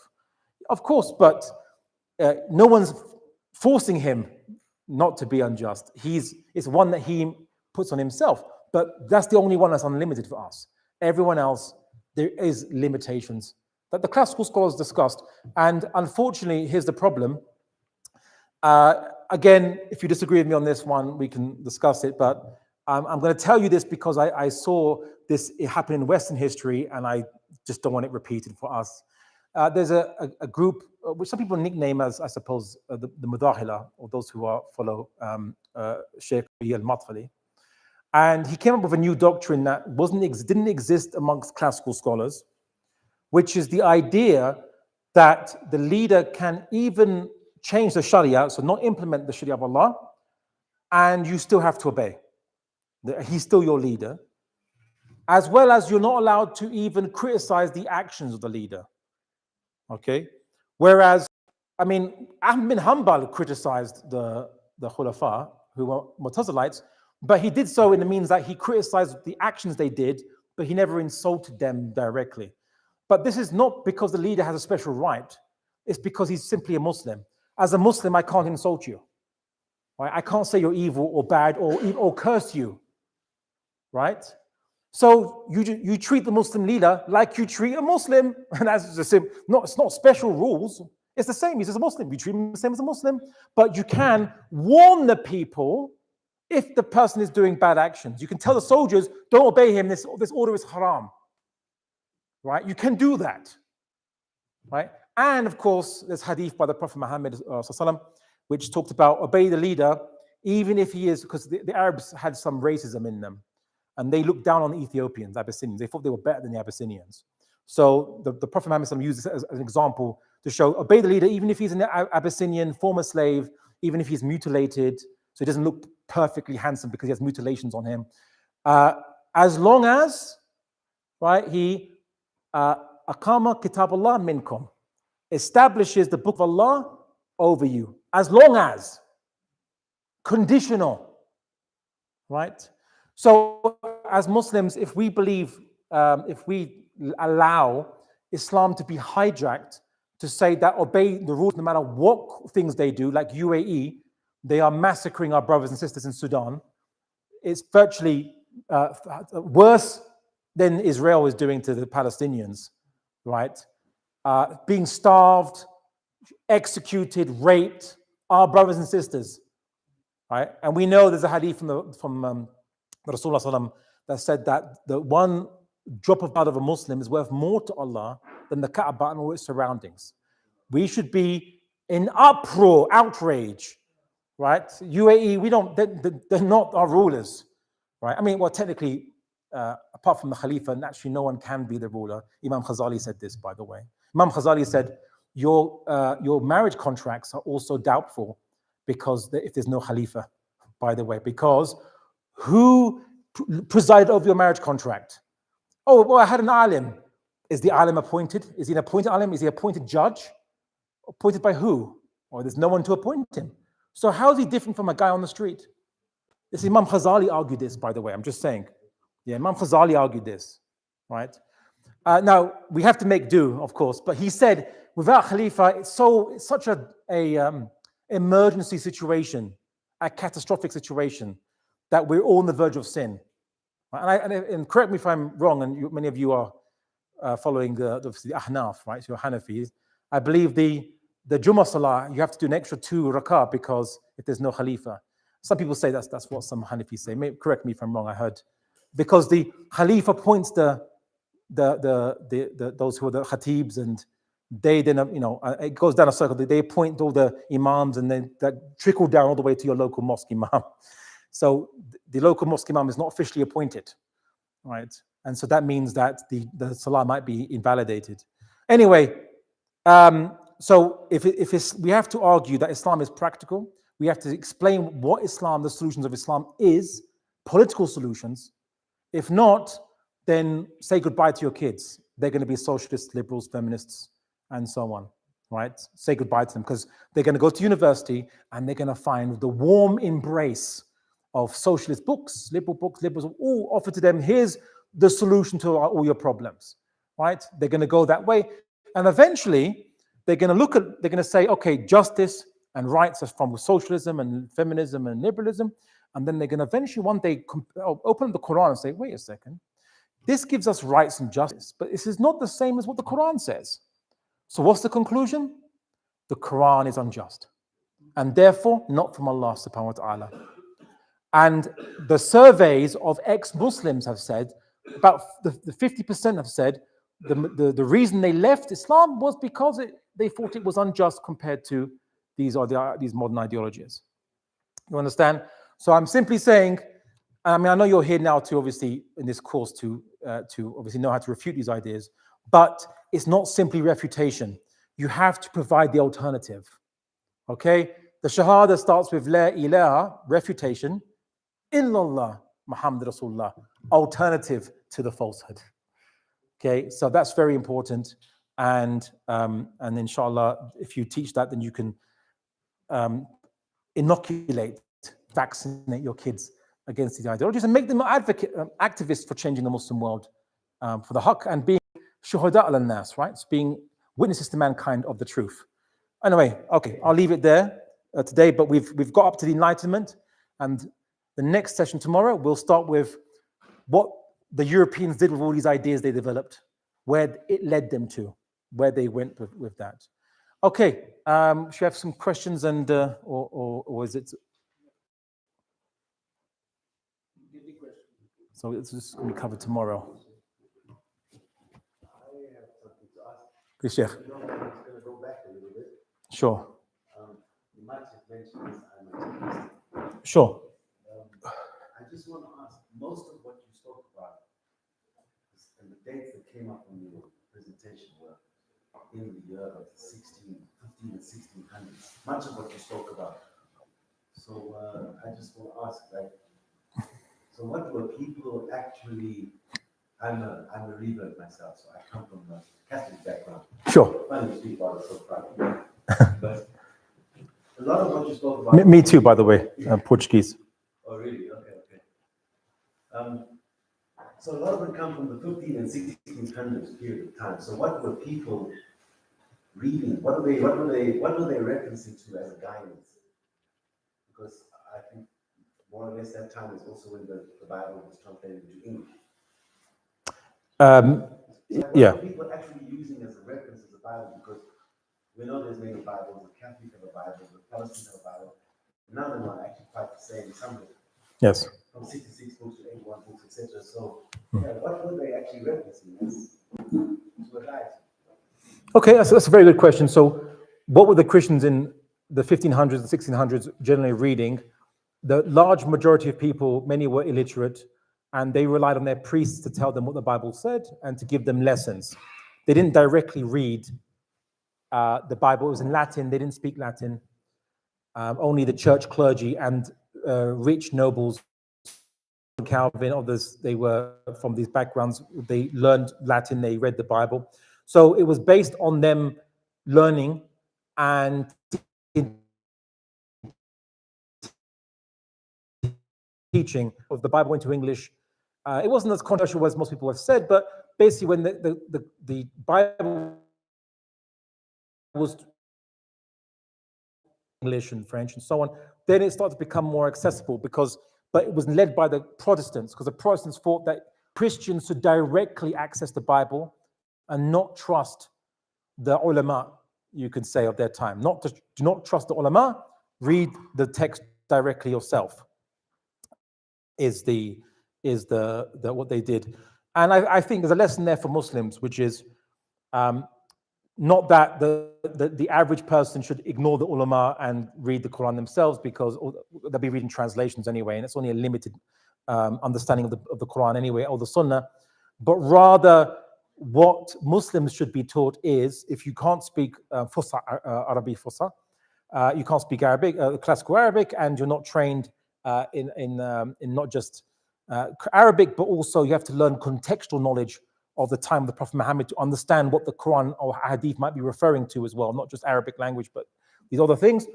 Of course, but no one's forcing him not to be unjust. It's one that he puts on himself. But that's the only one that's unlimited for us. Everyone else, there is limitations that the classical scholars discussed. And unfortunately, here's the problem. Again, if you disagree with me on this one, we can discuss it. But I'm going to tell you this because I saw this happen in Western history, and I just don't want it repeated for us. There's a group, which some people nickname as, I suppose, the Mudahila, or those who follow Sheikh al-Madkhali. And he came up with a new doctrine that didn't exist amongst classical scholars, which is the idea that the leader can even change the Sharia, so not implement the Sharia of Allah, and you still have to obey. He's still your leader, as well as you're not allowed to even criticize the actions of the leader. Okay? Whereas, Ahmed bin Hanbal criticized the Khulafa, who were Mu'tazilites, but he did so in the means that he criticized the actions they did, but he never insulted them directly. But this is not because the leader has a special right. It's because he's simply a Muslim. As a Muslim, I can't insult you. Right? I can't say you're evil or bad or curse you. Right? So you treat the Muslim leader like you treat a Muslim. And that's just it's not special rules. It's the same. He's just a Muslim. You treat him the same as a Muslim. But you can warn the people if the person is doing bad actions, you can tell the soldiers, don't obey him, this order is haram. Right? You can do that. Right? And of course, there's hadith by the Prophet Muhammad which talked about obey the leader, even if he is, because the Arabs had some racism in them. And they looked down on the Ethiopians, Abyssinians. They thought they were better than the Abyssinians. So the Prophet Muhammad used this as an example to show, obey the leader, even if he's an Abyssinian, former slave, even if he's mutilated, so he doesn't look perfectly handsome because he has mutilations on him. As long as, right, he Aqama Kitab Allah minkum, establishes the book of Allah over you. As long as, conditional, right? So as Muslims, if we believe, if we allow Islam to be hijacked to say that obey the rules no matter what things they do, like UAE, they are massacring our brothers and sisters in Sudan. It's virtually worse than Israel is doing to the Palestinians, right? Being starved, executed, raped, our brothers and sisters, right? And we know there's a hadith from Rasulullah that said that the one drop of blood of a Muslim is worth more to Allah than the Kaaba and all its surroundings. We should be in uproar, outrage, right? UAE, they're not our rulers, right? I mean, well, technically, apart from the Khalifa, naturally no one can be the ruler. Imam Ghazali said this, by the way. Imam Ghazali said, your marriage contracts are also doubtful because if there's no Khalifa, by the way, because who presided over your marriage contract? Oh, well, I had an alim. Is the alim appointed? Is he an appointed alim? Is he appointed judge? Appointed by who? Or there's no one to appoint him. So how is he different from a guy on the street? This Imam Ghazali argued this, by the way. I'm just saying. Yeah, Imam Ghazali argued this, right? Now, we have to make do, of course, but he said, without Khalifa, it's such a emergency situation, a catastrophic situation, that we're all on the verge of sin. And correct me if I'm wrong, and many of you are following the Ahnaf, right? So you're Hanafis. I believe the Jummah Salah, you have to do an extra 2 rakah because if there's no Khalifa. Some people say that's what some Hanafis say. Correct me if I'm wrong, I heard. Because the Khalifa appoints those who are the Khatibs, and they then, it goes down a circle. They appoint all the Imams, and then that trickle down all the way to your local mosque Imam. So the local mosque Imam is not officially appointed, right? And so that means that the Salah might be invalidated. Anyway, so we have to argue that Islam is practical. We have to explain what Islam, the solutions of Islam is, political solutions. If not, then say goodbye to your kids. They're going to be socialists, liberals, feminists, and so on, right? Say goodbye to them because they're going to go to university and they're going to find the warm embrace of socialist books, liberals, all offer to them, here's the solution to all your problems, right? They're going to go that way. And eventually, they're going to say, okay, justice and rights are from socialism and feminism and liberalism. And then they're going to eventually one day open the Quran and say, wait a second, this gives us rights and justice, but this is not the same as what the Quran says. So what's the conclusion? The Quran is unjust and therefore not from Allah subhanahu wa ta'ala. And the surveys of ex-Muslims have said, about the 50% have said, the reason they left Islam was because they thought it was unjust compared to these modern ideologies. You understand? So I'm simply saying, I mean, I know you're here now to obviously in this course to obviously know how to refute these ideas, but it's not simply refutation. You have to provide the alternative. Okay? The Shahada starts with La ilaha, refutation, illallah, Muhammad Rasulullah, alternative to the falsehood. Okay, so that's very important, and inshallah, if you teach that, then you can vaccinate your kids against these ideologies and make them activists for changing the Muslim world, for the haqq, and being shuhada al-nas, right? It's being witnesses to mankind of the truth. Anyway, okay, I'll leave it there today, but we've got up to the Enlightenment, and the next session tomorrow, we'll start with what the Europeans did with all these ideas they developed, where it led them to, where they went with that. Okay, should we have some questions and or is it? So it's just going to be covered tomorrow. I have something to ask. Please, Sheikh. You know, I'm just going to go back a little bit. Sure. You might have mentioned this, I'm a Christian. Sure. I just want to ask, most of what you spoke about and the dates that came up in your presentation were in the year of 15 and 1600s. Much of what you spoke about. So I just want to ask, like, so what were people actually? I'm a revert myself, so I come from a Catholic background. Sure. Funny to speak about it so proud. But a lot of what you spoke about. Me too, by the way. Portuguese. Oh, really? Okay. So a lot of it come from the 15 and 1600s period of time. So what were people reading? What were they referencing to as a guidance? Because I think more or less that time is also when the Bible was translated into English. Yeah. What were people actually using as a reference as the Bible? Because we know there's many Bibles. The Catholic have a Bible, the Protestant have a Bible. None of them are actually quite the same. Some of them. Yes. From 66 books to 81 books, etc. So, what were they actually referencing as to a guide? Okay, that's a very good question. So, what were the Christians in the 1500s and 1600s generally reading? The large majority of people, many were illiterate, and they relied on their priests to tell them what the Bible said and to give them lessons. They didn't directly read the Bible. It was in Latin. They didn't speak Latin. Only the church clergy and rich nobles, Calvin, others, they were from these backgrounds. They learned Latin. They read the Bible. So it was based on them learning and teaching of the Bible into English. It wasn't as controversial as most people have said, but basically when the Bible was English and French and so on, then it started to become more accessible but it was led by the Protestants, because the Protestants thought that Christians should directly access the Bible and not trust the ulama, you could say, of their time. Do not trust the ulama, read the text directly yourself. Is what they did. And I think there's a lesson there for Muslims, which is not that the average person should ignore the ulama and read the Quran themselves, because they'll be reading translations anyway, and it's only a limited understanding of the Quran anyway, or the Sunnah. But rather, what Muslims should be taught is, if you can't speak Fusha, Arabic Fusha, you can't speak Arabic, classical Arabic, and you're not trained in not just Arabic, but also you have to learn contextual knowledge of the time of the Prophet Muhammad to understand what the Quran or Hadith might be referring to as well, not just Arabic language, but these other things.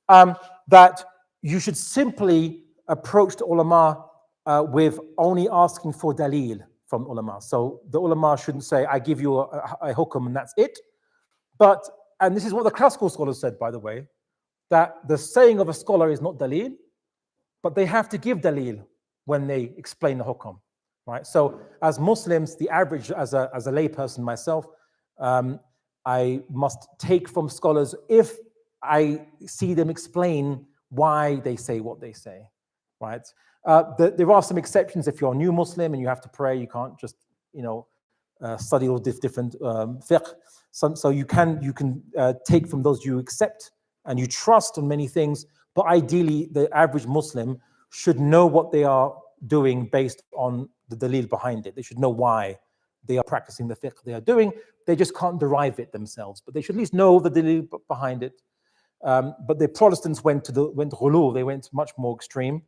That you should simply approach the ulama with only asking for dalil from ulama. So the ulama shouldn't say, I give you a hukum and that's it. And this is what the classical scholars said, by the way, that the saying of a scholar is not dalil, but they have to give dalil when they explain the hukum. Right. So as Muslims, the average, as a layperson myself, I must take from scholars if I see them explain why they say what they say. Right. There are some exceptions. If you're a new Muslim and you have to pray, you can't just study all different fiqh. So you can take from those you accept and you trust on many things. But ideally, the average Muslim should know what they are doing based on the dalil behind it. They should know why they are practicing the fiqh they are doing. They just can't derive it themselves, but they should at least know the dalil behind it. But the Protestants went ghulu, they went much more extreme,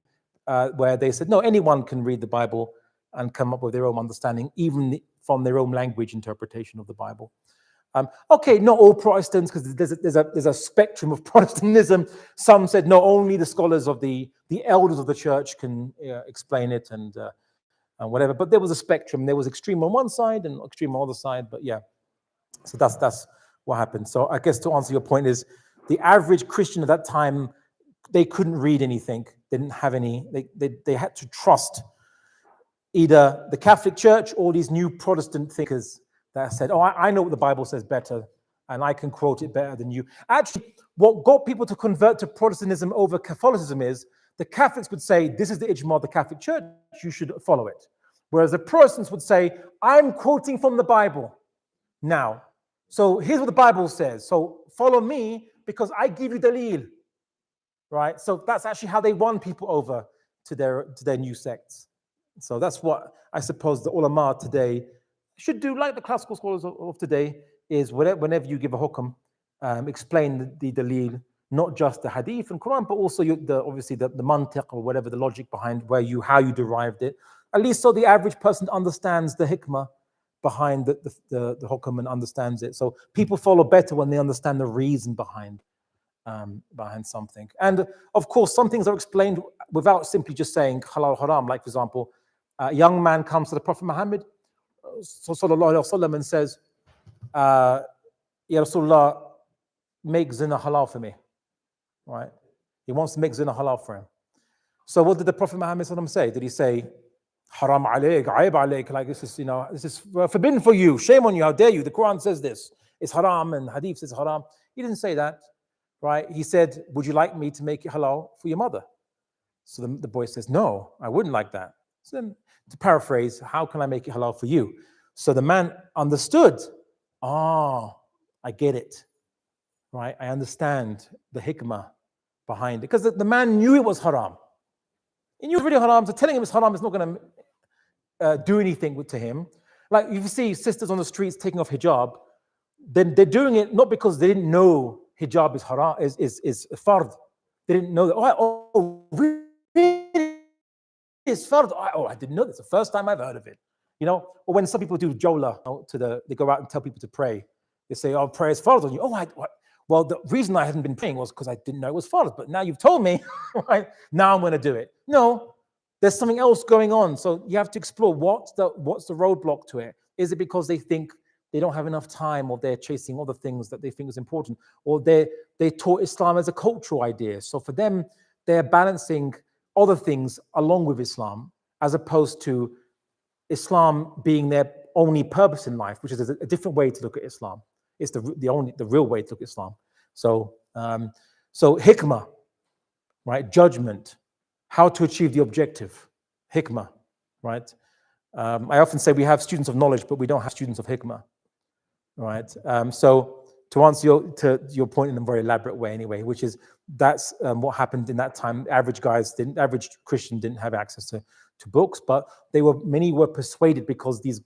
where they said, no, anyone can read the Bible and come up with their own understanding, even from their own language interpretation of the Bible. Okay, not all Protestants, because there's a spectrum of Protestantism. Some said, no, only the scholars of the elders of the church can explain it and whatever. But there was a spectrum. There was extreme on one side and extreme on the other side. But yeah, so that's what happened. So I guess to answer your point is, the average Christian at that time, they couldn't read anything. They didn't have any. They had to trust either the Catholic Church or these new Protestant thinkers that said, oh, I know what the Bible says better, and I can quote it better than you. Actually, what got people to convert to Protestantism over Catholicism is the Catholics would say, this is the ijma of the Catholic Church, you should follow it. Whereas the Protestants would say, I'm quoting from the Bible now. So here's what the Bible says. So follow me because I give you dalil. Right? So that's actually how they won people over to their new sects. So that's what I suppose the ulama today should do, like the classical scholars of today, is whenever you give a hukam, explain the dalil, not just the hadith and Quran, but also obviously the mantiq or whatever, the logic behind how you derived it, at least so the average person understands the hikmah behind the hukam and understands it. So people follow better when they understand the reason behind something. And of course, some things are explained without simply just saying halal haram. Like, for example, a young man comes to the Prophet Muhammad sallallahu alaihi wasallam and says, Ya Rasulullah, make zina halal for me. Right? He wants to make zina halal for him. So what did the Prophet Muhammad sallallahu alaihi wasallam say? Did he say, haram alayk, aib alayk, like this is forbidden for you, shame on you, how dare you, the Quran says this, it's haram and hadith says haram. He didn't say that. Right? He said, would you like me to make it halal for your mother? So the boy says, no, I wouldn't like that. So then, to paraphrase, how can I make it halal for you? So the man understood. I get it. Right? I understand the hikmah behind it. Because the man knew it was haram. He knew it was really haram, so telling him it's haram is not going to do anything to him. Like, if you see sisters on the streets taking off hijab, then they're doing it not because they didn't know hijab is haram, is fard. They didn't know that. Really? It's fard. I didn't know this. The first time I've heard of it. Or when some people do jawla, they go out and tell people to pray. They say, prayer is fard on you. Well, the reason I hadn't been praying was because I didn't know it was fard. But now you've told me, right? Now I'm going to do it. No, there's something else going on. So you have to explore what's the roadblock to it. Is it because they think they don't have enough time, or they're chasing other things that they think is important, or they taught Islam as a cultural idea. So for them, they're balancing other things along with Islam, as opposed to Islam being their only purpose in life, which is a different way to look at Islam. It's the real way to look at Islam. So hikmah, right? Judgment, how to achieve the objective, hikmah, right? I often say we have students of knowledge, but we don't have students of hikmah. Right. So to answer your point in a very elaborate way, anyway, which is that's what happened in that time. Average Christian didn't have access to books, but many were persuaded because these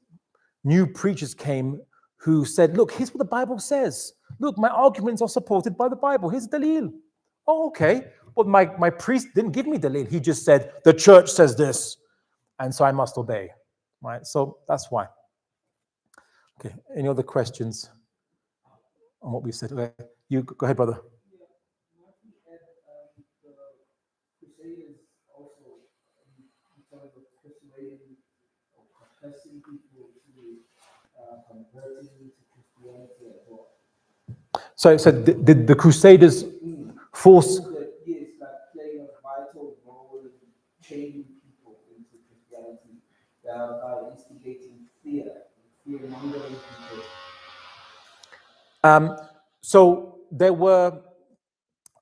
new preachers came who said, "Look, here's what the Bible says. Look, my arguments are supported by the Bible. Here's dalil." Oh, okay. But my priest didn't give me dalil. He just said the church says this, and so I must obey. Right. So that's why. Okay, any other questions on what we said? Okay. You go ahead, brother. The Crusaders also, in terms of persuading or confessing people to converting to Christianity as well. So did the Crusaders force? Yes, like playing a vital role in changing people into Christianity by instigating fear mongering people. So there were,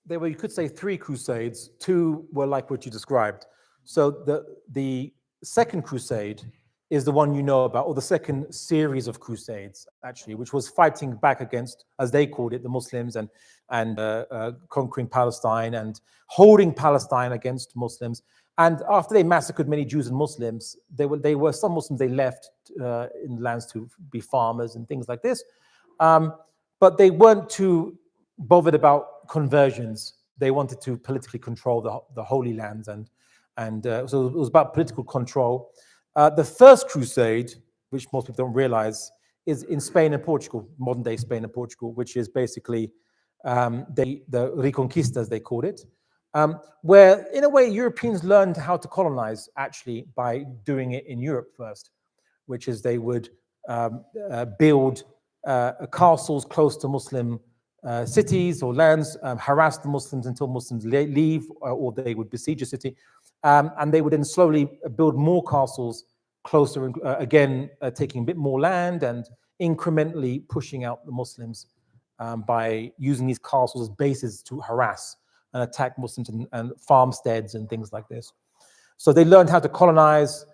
you could say, 3 crusades. 2 were like what you described. So the second crusade is the one you know about, or the second series of crusades, actually, which was fighting back against, as they called it, the Muslims and conquering Palestine and holding Palestine against Muslims. And after they massacred many Jews and Muslims, they were some Muslims they left in lands to be farmers and things like this. But they weren't too bothered about conversions. They wanted to politically control the Holy Lands, and so it was about political control. The first crusade, which most people don't realize, is in Spain and Portugal, modern day Spain and Portugal, which is basically the Reconquista, as they called it, where in a way Europeans learned how to colonize actually by doing it in Europe first, which is they would build castles close to Muslim cities or lands, harass the Muslims until Muslims leave, or they would besiege a city. And they would then slowly build more castles closer, again, taking a bit more land and incrementally pushing out the Muslims by using these castles as bases to harass and attack Muslims and farmsteads and things like this. So they learned how to colonize.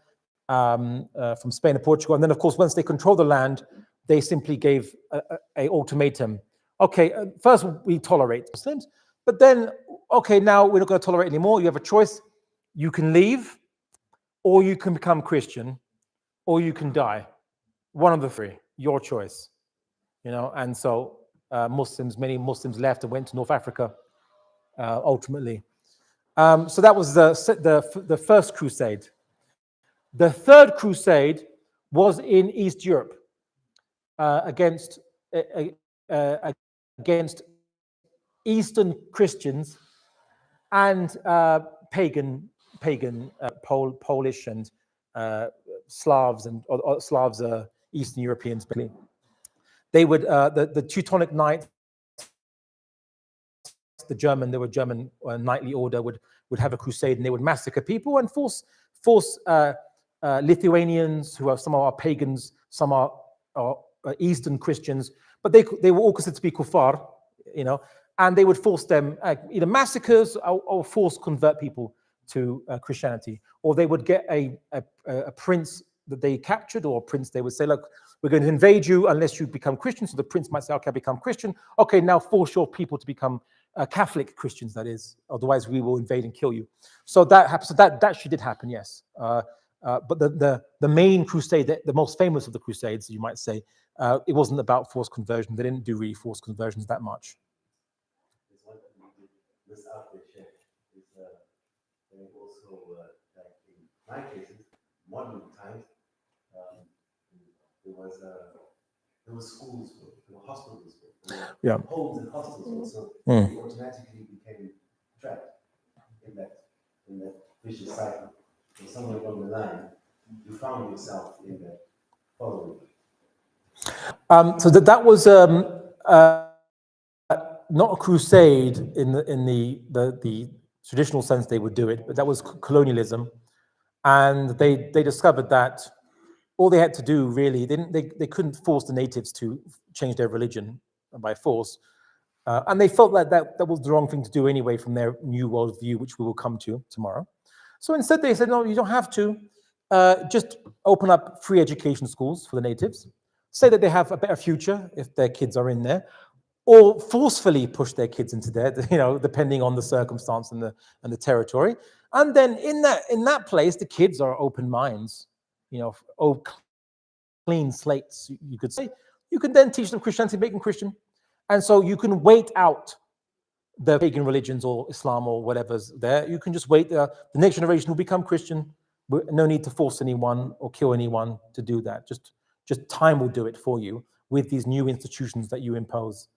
from Spain and Portugal. And then, of course, once they controlled the land, they simply gave a ultimatum. Okay, first we tolerate Muslims, but then, okay, now we're not going to tolerate anymore. You have a choice. You can leave, or you can become Christian, or you can die. One of the three, your choice. And so many Muslims left and went to North Africa ultimately. So that was the first crusade. The third crusade was in East Europe against Eastern Christians and pagan Polish and Slavs and Slavs, Eastern Europeans. Basically, they would the Teutonic Knights, the German knightly order would have a crusade, and they would massacre people and force Lithuanians, who are some are pagans, some are Eastern Christians, but they were all considered to be kuffar, and they would force them either massacres or force convert people to Christianity, or they would get a prince that they captured, or a prince they would say, look, we're going to invade you unless you become Christian. So the prince might say, okay, I become Christian. Okay, now force your people to become Catholic Christians, that is, otherwise we will invade and kill you. So that happened. So that actually did happen, yes. But the main crusade, the most famous of the crusades, you might say, it wasn't about forced conversion. They didn't do really forced conversions that much. There's one thing we did this out there, Sheikh, is they also, like in my cases, modern times, there was schools, there were hospitals, there were homes and hostels, so you automatically became trapped in that vicious cycle. And somewhere along the line, you found yourself in that following. So that was not a crusade in the traditional sense they would do it, but that was colonialism, and they discovered that all they had to do really, they couldn't force the natives to change their religion by force, and they felt that was the wrong thing to do anyway from their new world view, which we will come to tomorrow. So instead they said, no, you don't have to. Just open up free education schools for the natives, say that they have a better future if their kids are in there, or forcefully push their kids into there, depending on the circumstance and the territory. And then in that place, the kids are open minds, clean slates, you could say. You can then teach them Christianity, make them Christian. And so you can wait out the pagan religions or Islam or whatever's there. You can just wait. The next generation will become Christian. No need to force anyone or kill anyone to do that. Just time will do it for you with these new institutions that you impose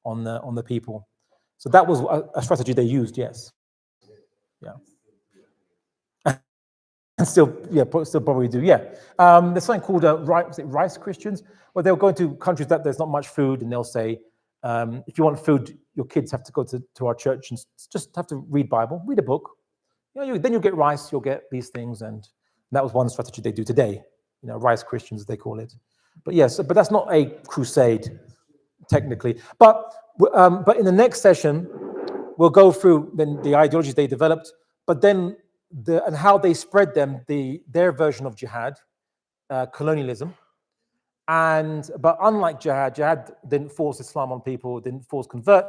on the people. So that was a strategy they used. Yes, yeah, and still probably do. Yeah, there's something called rice Christians, where they'll go to countries that there's not much food, and they'll say, if you want food, your kids have to go to our church and just have to read Bible, read a book. Then you'll get rice, you'll get these things, and that was one strategy they do today. Rice Christians, they call it. But yes, but that's not a crusade, technically. But in the next session, we'll go through then the ideologies they developed, but then and how they spread them, their version of jihad, colonialism. But unlike jihad didn't force Islam on people, didn't force convert,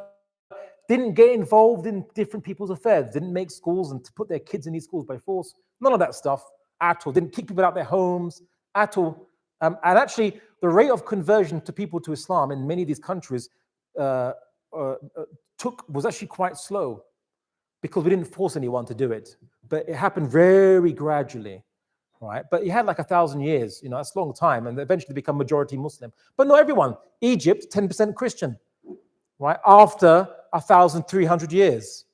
didn't get involved in different people's affairs, didn't make schools and to put their kids in these schools by force. None of that stuff at all. Didn't kick people out their homes at all. And actually, the rate of conversion to people to Islam in many of these countries was actually quite slow, because we didn't force anyone to do it. But it happened very gradually. Right, but you had like 1,000 years, that's a long time, and eventually become majority Muslim. But not everyone. Egypt, 10% Christian, right? After 1,300 years,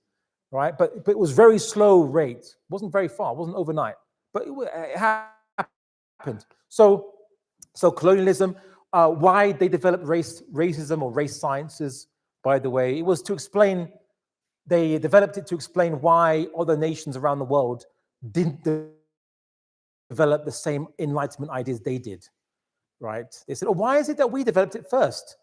right? But it was very slow rate. It wasn't very far. It wasn't overnight, but it happened. So colonialism. Why they developed racism or race sciences? By the way, it was to explain. They developed it to explain why other nations around the world didn't develop the same Enlightenment ideas they did, right? They said, why is it that we developed it first?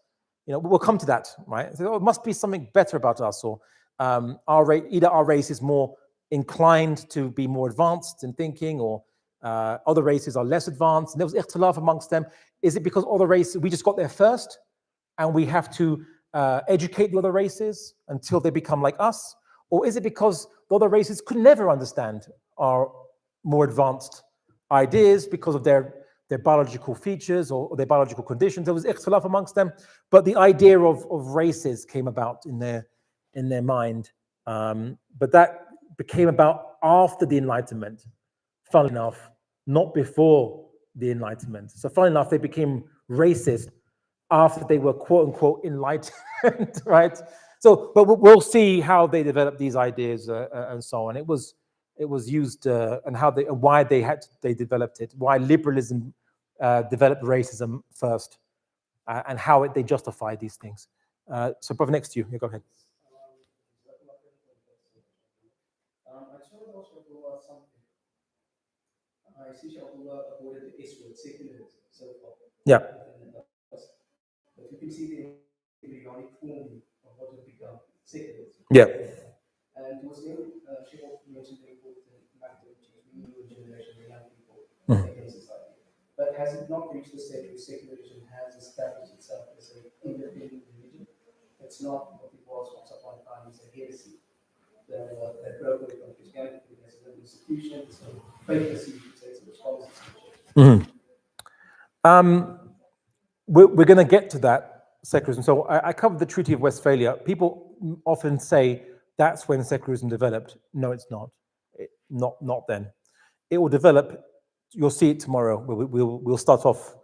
We'll come to that, right? So, it must be something better about us, or either our race is more inclined to be more advanced in thinking, or Other races are less advanced, and there was ikhtilaf amongst them. Is it because other races, we just got there first, and we have to educate the other races until they become like us? Or is it because the other races could never understand our more advanced ideas because of their biological features or their biological conditions? There was ikhtilaf amongst them, but the idea of races came about in their mind. But that became about after the Enlightenment, funnily enough, not before the Enlightenment. So funnily enough, they became racist after they were quote unquote enlightened, right? So, but we'll see how they developed these ideas and so on. It was used and why they developed it, why liberalism developed racism first, and how they justified these things. So, brother, next to you, go ahead. I just want to also go about something. I see Saint Olav avoided the S word, secularism, so far. Yeah. But you can see the embryonic form of what would become secularism. Yeah. And it was then she also mentioned the important matter, which is we new generation, the young people, against society. But has it not reached the stage where secularism has established itself as an independent religion? It's not what it was once upon a time, it's a heresy that broke away from Christianity as an institution, it's a papacy, it's a response institution. We're going to get to that, secularism. So I covered the Treaty of Westphalia. People often say that's when secularism developed. No, it's not. Not then. It will develop. You'll see it tomorrow. We'll start off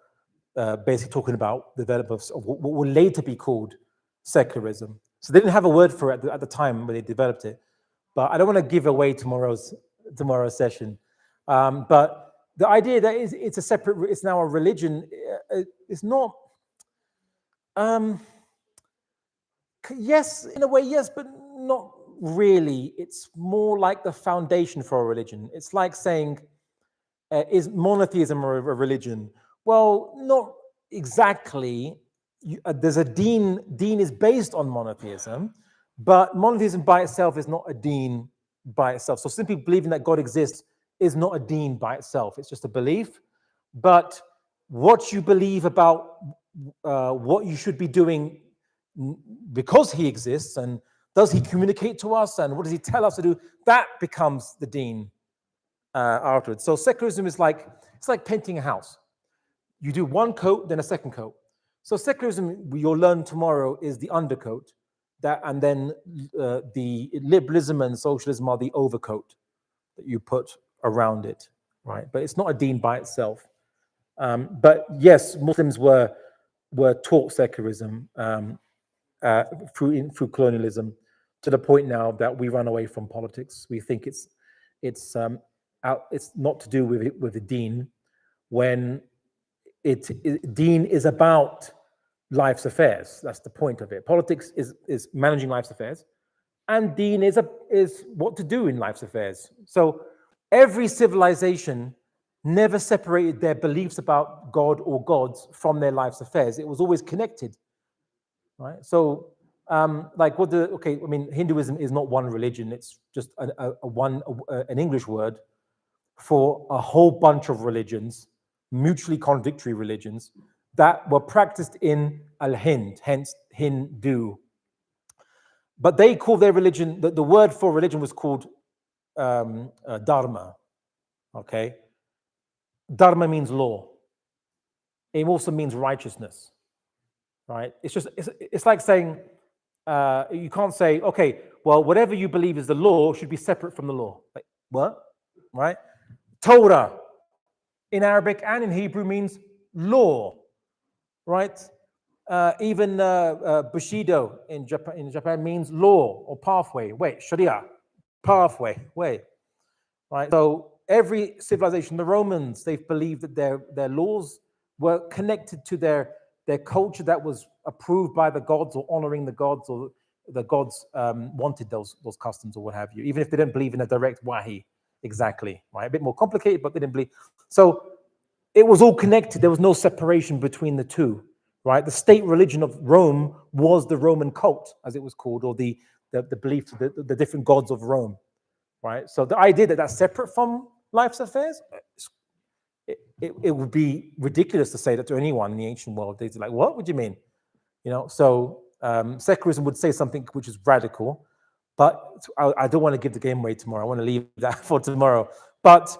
basically talking about the development of what will later be called secularism. So they didn't have a word for it at the time when they developed it. But I don't want to give away tomorrow's session. But the idea that it's now a religion, it's not, yes, in a way, yes, but not really. It's more like the foundation for a religion. It's like saying, is monotheism a religion? Well, not exactly. There's a deen. Deen is based on monotheism, but monotheism by itself is not a deen by itself. So simply believing that God exists is not a deen by itself. It's just a belief. But what you believe about what you should be doing because he exists, and does he communicate to us, and what does he tell us to do, that becomes the deen afterwards. So secularism is it's like painting a house. You do one coat, then a second coat. So secularism, you'll learn tomorrow, is the undercoat, and then the liberalism and socialism are the overcoat that you put around it, right? But it's not a deen by itself. But yes, Muslims were taught secularism through colonialism, to the point now that we run away from politics. We think it's not to do with the deen, when deen is about life's affairs. That's the point of it. Politics is managing life's affairs, and deen is what to do in life's affairs. So every civilization never separated their beliefs about God or gods from their life's affairs. It was always connected, right? So, Hinduism is not one religion. It's just an English word for a whole bunch of religions, mutually contradictory religions, that were practiced in Al-Hind, hence Hindu. But they call their religion, the word for religion was called Dharma, okay? Dharma means law. It also means righteousness, right? It's like saying, you can't say, okay, well, whatever you believe is the law should be separate from the law. Like, what? Right? Torah in Arabic and in Hebrew means law, right? Even Bushido in Japan means law or pathway. Sharia, pathway, way, right? So every civilization, the Romans, they've believed that their laws were connected to their culture that was approved by the gods, or honoring the gods, or the gods wanted those customs or what have you, even if they didn't believe in a direct wahi exactly, right? A bit more complicated, but they didn't believe. So it was all connected. There was no separation between the two, right? The state religion of Rome was the Roman cult, as it was called, or the belief, the different gods of Rome, right? So the idea that that's separate from life's affairs, it would be ridiculous to say that to anyone in the ancient world. They'd be like, what would you mean? You know, so secularism would say something which is radical, but I don't want to give the game away tomorrow. I want to leave that for tomorrow. But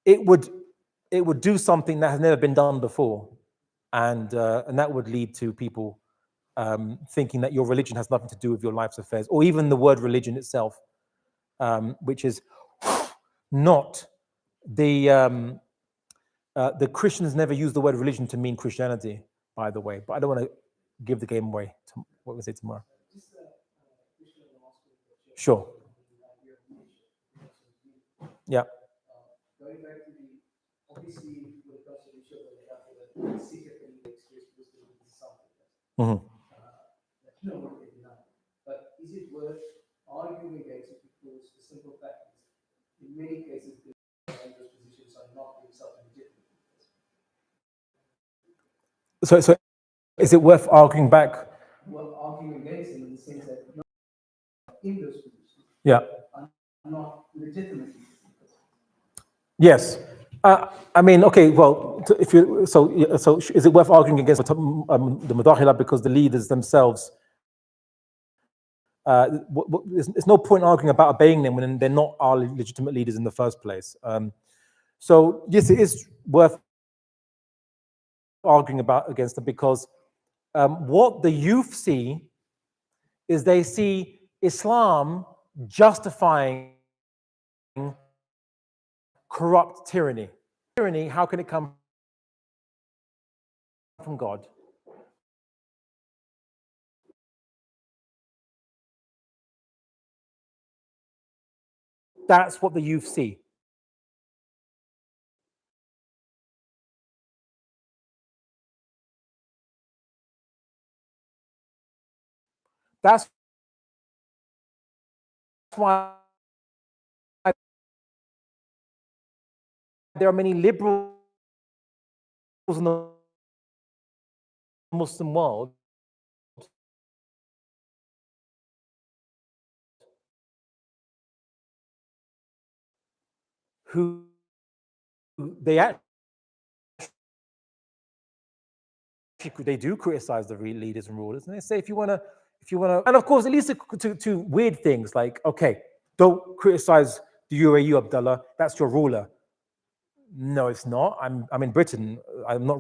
it would do something that has never been done before, and that would lead to people thinking that your religion has nothing to do with your life's affairs, or even the word religion itself, which is not the Christians never use the word religion to mean Christianity, by the way. But I don't want to give the game away. What we say tomorrow. Sure. Yeah. Going back to the, obviously, when it comes to the show, the secretly expressed wisdom is something that no one can deny. But is it worth arguing against it, because the simple fact is, in many cases, those positions are not being self-legitimate? So is it worth arguing back? Well, arguing against them in the sense that in those positions are not legitimately. Yes. I mean, okay. Well, if you so is it worth arguing against the Mudahila because the leaders themselves? There's no point arguing about obeying them when they're not our legitimate leaders in the first place. So yes, it is worth arguing against them, because what the youth see is they see Islam justifying corrupt tyranny. Tyranny, how can it come from God? That's what the youth see. That's why there are many liberals in the Muslim world who they do criticize the leaders and rulers, and they say if you want to, and of course it leads to weird things like, okay, don't criticize the UAE, Abdullah, that's your ruler. No, it's not. I'm in Britain. I'm not